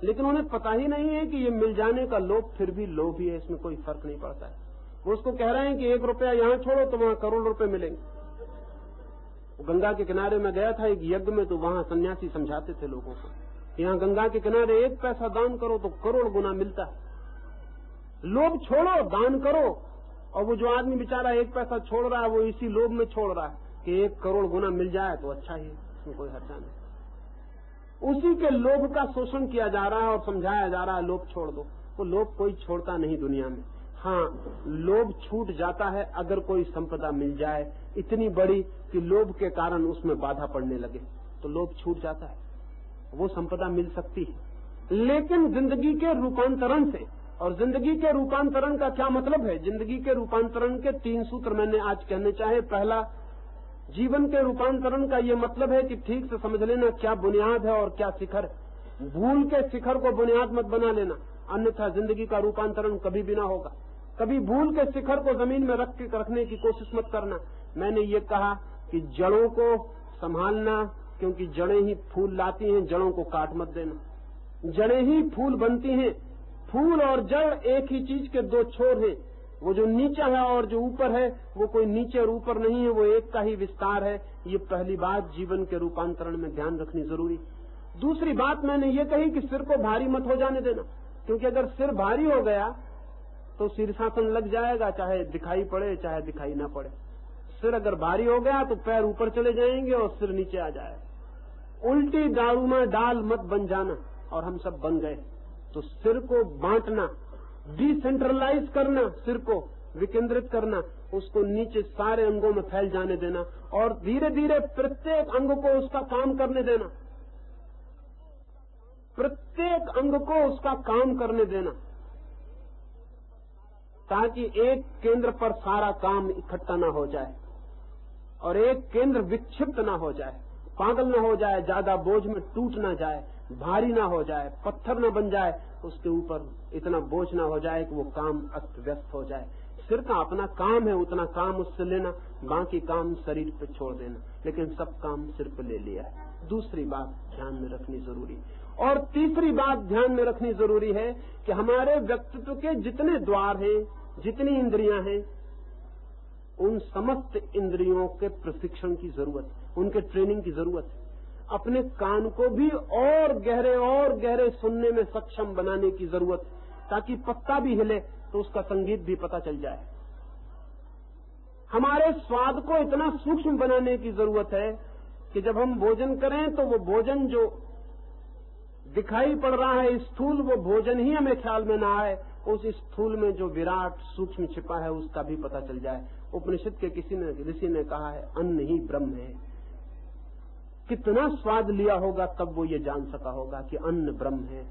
लेकिन उन्हें पता ही नहीं है कि ये मिल जाने का लोभ फिर भी लोभ ही है, इसमें कोई फर्क नहीं पड़ता है। वो उसको कह रहे हैं कि 1 रुपया यहाँ छोड़ो तो वहां करोड़ रुपए मिलेंगे। गंगा के किनारे में गया था एक यज्ञ में, तो वहां सन्यासी समझाते थे लोगों को, यहाँ गंगा के किनारे 1 पैसा दान करो तो करोड़ गुना मिलता है। लोभ छोड़ो, दान करो। और वो जो आदमी बेचारा 1 पैसा छोड़ रहा है वो इसी लोभ में छोड़ रहा है कि 1 करोड़ गुना मिल जाए तो अच्छा ही, इसमें कोई हर्जा नहीं। उसी के लोभ का शोषण किया जा रहा है और समझाया जा रहा है लोभ छोड़ दो। वो लोभ कोई छोड़ता नहीं दुनिया में। हाँ, लोभ छूट जाता है अगर कोई संपदा मिल जाए इतनी बड़ी कि लोभ के कारण उसमें बाधा पड़ने लगे, तो लोभ छूट जाता है, वो संपदा मिल सकती है। लेकिन जिंदगी के रूपांतरण से, और जिंदगी के रूपांतरण का क्या मतलब है? जिंदगी के रूपांतरण के 3 सूत्र मैंने आज कहने चाहे। पहला, जीवन के रूपांतरण का ये मतलब है कि ठीक से समझ लेना क्या बुनियाद है और क्या शिखर। भूल के शिखर को बुनियाद मत बना लेना। अन्यथा जिंदगी का रूपांतरण कभी भी ना होगा। कभी भूल के शिखर को जमीन में रखने की कोशिश मत करना। मैंने ये कहा कि जड़ों को संभालना, क्योंकि जड़ें ही फूल लाती हैं, जड़ों को काट मत देना। जड़ें ही फूल बनती हैं। फूल और जड़ एक ही चीज के दो छोर हैं। वो जो नीचे है और जो ऊपर है, वो कोई नीचे और ऊपर नहीं है, वो एक का ही विस्तार है। ये पहली बात जीवन के रूपांतरण में ध्यान रखनी जरूरी। दूसरी बात मैंने ये कही कि सिर को भारी मत हो जाने देना, क्योंकि अगर सिर भारी हो गया तो शीर्षासन लग जाएगा, चाहे दिखाई पड़े चाहे दिखाई ना पड़े। सिर अगर भारी हो गया तो पैर ऊपर चले जाएंगे और सिर नीचे आ जाएगा। उल्टी दारू में डाल मत बन जाना, और हम सब बन गए। तो सिर को बांटना, डिसेंट्रलाइज करना, सिर को विकेंद्रित करना, उसको नीचे सारे अंगों में फैल जाने देना, और धीरे धीरे प्रत्येक अंग को उसका काम करने देना। प्रत्येक अंग को उसका काम करने देना, ताकि एक केंद्र पर सारा काम इकट्ठा ना हो जाए और एक केंद्र विक्षिप्त ना हो जाए, पागल ना हो जाए, ज्यादा बोझ में टूट ना जाए, भारी ना हो जाए, पत्थर ना बन जाए, उसके ऊपर इतना बोझ ना हो जाए कि वो काम अस्त व्यस्त हो जाए। सिर का अपना काम है, उतना काम उससे लेना, बाकी काम शरीर पे छोड़ देना, लेकिन सब काम सिर पे ले लिया है। दूसरी बात ध्यान में रखनी जरूरी। और तीसरी बात ध्यान में रखनी जरूरी है कि हमारे व्यक्तित्व के जितने द्वार हैं, जितनी इंद्रियां हैं, उन समस्त इंद्रियों के प्रशिक्षण की जरूरत है, उनके ट्रेनिंग की जरूरत है। अपने कान को भी और गहरे सुनने में सक्षम बनाने की जरूरत है, ताकि पत्ता भी हिले तो उसका संगीत भी पता चल जाए। हमारे स्वाद को इतना सूक्ष्म बनाने की जरूरत है कि जब हम भोजन करें तो वो भोजन जो दिखाई पड़ रहा है स्थूल, वो भोजन ही हमें ख्याल में ना आए, उस स्थूल में जो विराट सूक्ष्म छिपा है उसका भी पता चल जाए। उपनिषद के किसी ऋषि ने कहा है, अन्न ही ब्रह्म है। कितना स्वाद लिया होगा तब वो ये जान सका होगा कि अन्न ब्रह्म है।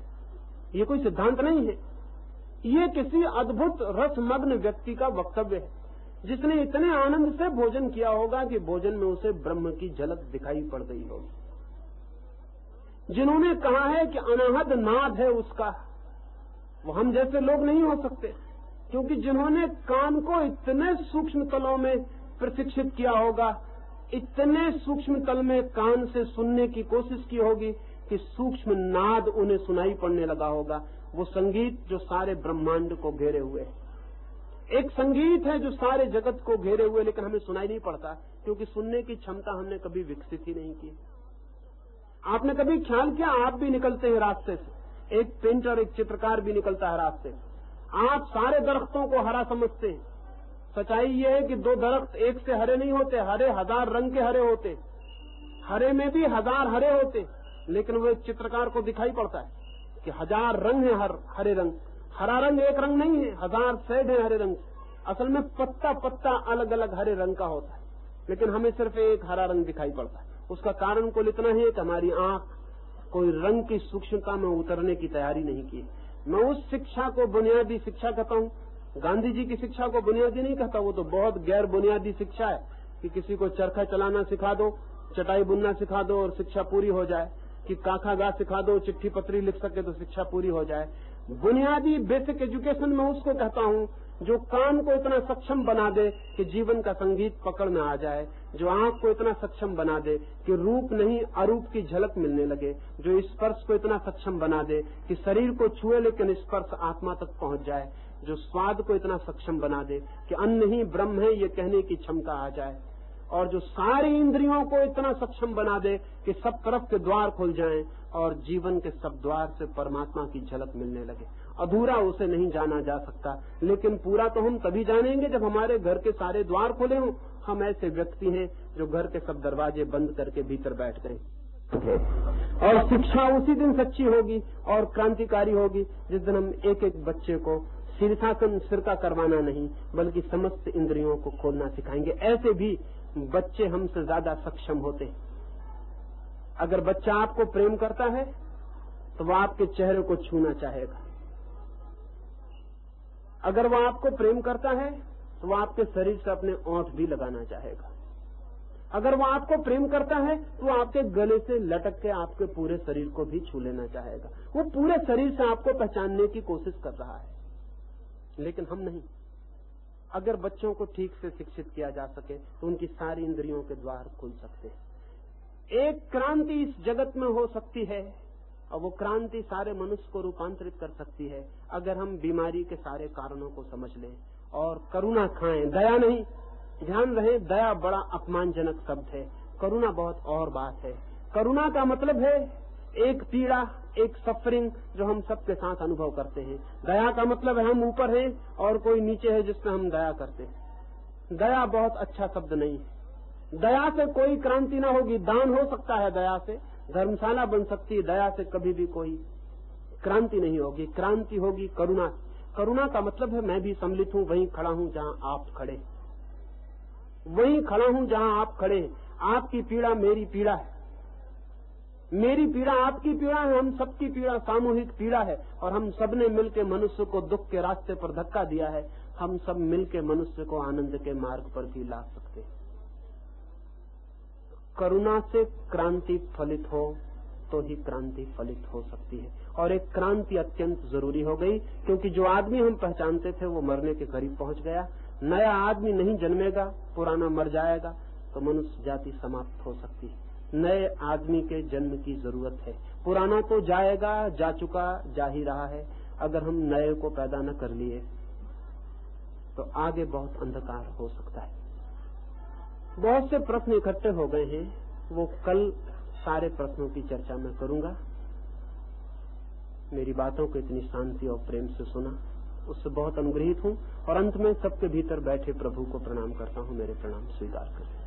ये कोई सिद्धांत नहीं है, ये किसी अद्भुत रसमग्न व्यक्ति का वक्तव्य है, जिसने इतने आनंद से भोजन किया होगा कि भोजन में उसे ब्रह्म की झलक दिखाई पड़ गई होगी। जिन्होंने कहा है कि अनाहद नाद है उसका, वो हम जैसे लोग नहीं हो सकते, क्योंकि जिन्होंने कान को इतने सूक्ष्म तलों में प्रशिक्षित किया होगा, इतने सूक्ष्म तल में कान से सुनने की कोशिश की होगी कि सूक्ष्म नाद उन्हें सुनाई पड़ने लगा होगा। वो संगीत जो सारे ब्रह्मांड को घेरे हुए है, एक संगीत है जो सारे जगत को घेरे हुए, लेकिन हमें सुनाई नहीं पड़ता, क्योंकि सुनने की क्षमता हमने कभी विकसित ही नहीं की। आपने कभी ख्याल किया, आप भी निकलते हैं रास्ते से, एक पेंटर, एक चित्रकार भी निकलता है रास्ते से। आप सारे दरख्तों को हरा समझते हैं। सच्चाई ये है कि दो दरख्त एक से हरे नहीं होते, हरे हजार रंग के हरे होते, हरे में भी हजार हरे होते, लेकिन वो एक चित्रकार को दिखाई पड़ता है कि हजार रंग है, हरे रंग। हरा रंग एक रंग नहीं है, हजार शेड है हरे रंग। असल में पत्ता पत्ता अलग अलग हरे रंग का होता है, लेकिन हमें सिर्फ एक हरा रंग दिखाई पड़ता है। उसका कारण कुल इतना है कि हमारी आंख कोई रंग की सूक्ष्मता में उतरने की तैयारी नहीं की। मैं उस शिक्षा को बुनियादी शिक्षा कहता हूँ, गांधी जी की शिक्षा को बुनियादी नहीं कहता, वो तो बहुत गैर बुनियादी शिक्षा है कि किसी को चरखा चलाना सिखा दो, चटाई बुनना सिखा दो और शिक्षा पूरी हो जाए, कि काखा गा सिखा दो, चिट्ठी पत्री लिख सके तो शिक्षा पूरी हो जाए। बुनियादी बेसिक एजुकेशन में उसको कहता हूँ जो कान को इतना सक्षम बना दे कि जीवन का संगीत पकड़ में आ जाए, जो आंख को इतना सक्षम बना दे कि रूप नहीं अरूप की झलक मिलने लगे, जो स्पर्श को इतना सक्षम बना दे कि शरीर को छुए लेकिन स्पर्श आत्मा तक पहुंच जाए, जो स्वाद को इतना सक्षम बना दे कि अन्न ही ब्रह्म है ये कहने की क्षमता आ जाए, और जो सारी इंद्रियों को इतना सक्षम बना दे कि सब तरफ के द्वार खुल जाएं और जीवन के सब द्वार से परमात्मा की झलक मिलने लगे। अधूरा उसे नहीं जाना जा सकता, लेकिन पूरा तो हम तभी जानेंगे जब हमारे घर के सारे द्वार खुले हों। हम ऐसे व्यक्ति हैं जो घर के सब दरवाजे बंद करके भीतर बैठ गए। और शिक्षा उसी दिन सच्ची होगी और क्रांतिकारी होगी जिस दिन हम एक एक बच्चे को शीर्षासन सिर का करवाना नहीं बल्कि समस्त इंद्रियों को खोलना सिखाएंगे। ऐसे भी बच्चे हमसे ज्यादा सक्षम होते हैं। अगर बच्चा आपको प्रेम करता है तो वह आपके चेहरे को छूना चाहेगा। अगर वह आपको प्रेम करता है तो वह आपके शरीर से अपने ओंठ भी लगाना चाहेगा। अगर वो आपको प्रेम करता है तो आपके गले से लटक के आपके पूरे शरीर को भी छू लेना चाहेगा। वो पूरे शरीर से आपको पहचानने की कोशिश कर रहा है, लेकिन हम नहीं। अगर बच्चों को ठीक से शिक्षित किया जा सके तो उनकी सारी इंद्रियों के द्वार खुल सकते हैं। एक क्रांति इस जगत में हो सकती है और वो क्रांति सारे मनुष्य को रूपांतरित कर सकती है अगर हम बीमारी के सारे कारणों को समझ लें और करुणा खाएं, दया नहीं। ध्यान रहे, दया बड़ा अपमानजनक शब्द है, करुणा बहुत और बात है। करुणा का मतलब है एक पीड़ा, एक सफरिंग जो हम सबके साथ अनुभव करते हैं। दया का मतलब है हम ऊपर हैं और कोई नीचे है जिस पर हम दया करते हैं। दया बहुत अच्छा शब्द नहीं है। दया से कोई क्रांति ना होगी। दान हो सकता है दया से, धर्मशाला बन सकती है, दया से कभी भी कोई क्रांति नहीं होगी। क्रांति होगी करुणा। करुणा का मतलब है मैं भी सम्मिलित हूं, वहीं खड़ा हूं जहां आप खड़े, वहीं खड़ा हूं जहां आप खड़े। आपकी पीड़ा मेरी पीड़ा है, मेरी पीड़ा आपकी पीड़ा है, हम सबकी पीड़ा सामूहिक पीड़ा है और हम सब ने मिलकर मनुष्य को दुख के रास्ते पर धक्का दिया है। हम सब मिलकर मनुष्य को आनंद के मार्ग पर भी ला सकते हैं। करुणा से क्रांति फलित हो तो ही क्रांति फलित हो सकती है और एक क्रांति अत्यंत जरूरी हो गई, क्योंकि जो आदमी हम पहचानते थे वो मरने के करीब पहुंच गया। नया आदमी नहीं जन्मेगा, पुराना मर जाएगा तो मनुष्य जाति समाप्त हो सकती है। नए आदमी के जन्म की जरूरत है। पुराना तो जाएगा, जा चुका, जा ही रहा है। अगर हम नए को पैदा न कर लिए तो आगे बहुत अंधकार हो सकता है। बहुत से प्रश्न इकट्ठे हो गए हैं, वो कल सारे प्रश्नों की चर्चा मैं करूंगा। मेरी बातों को इतनी शांति और प्रेम से सुना, उससे बहुत अनुग्रहित हूं और अंत में सबके भीतर बैठे प्रभु को प्रणाम करता हूं। मेरे प्रणाम स्वीकार करें।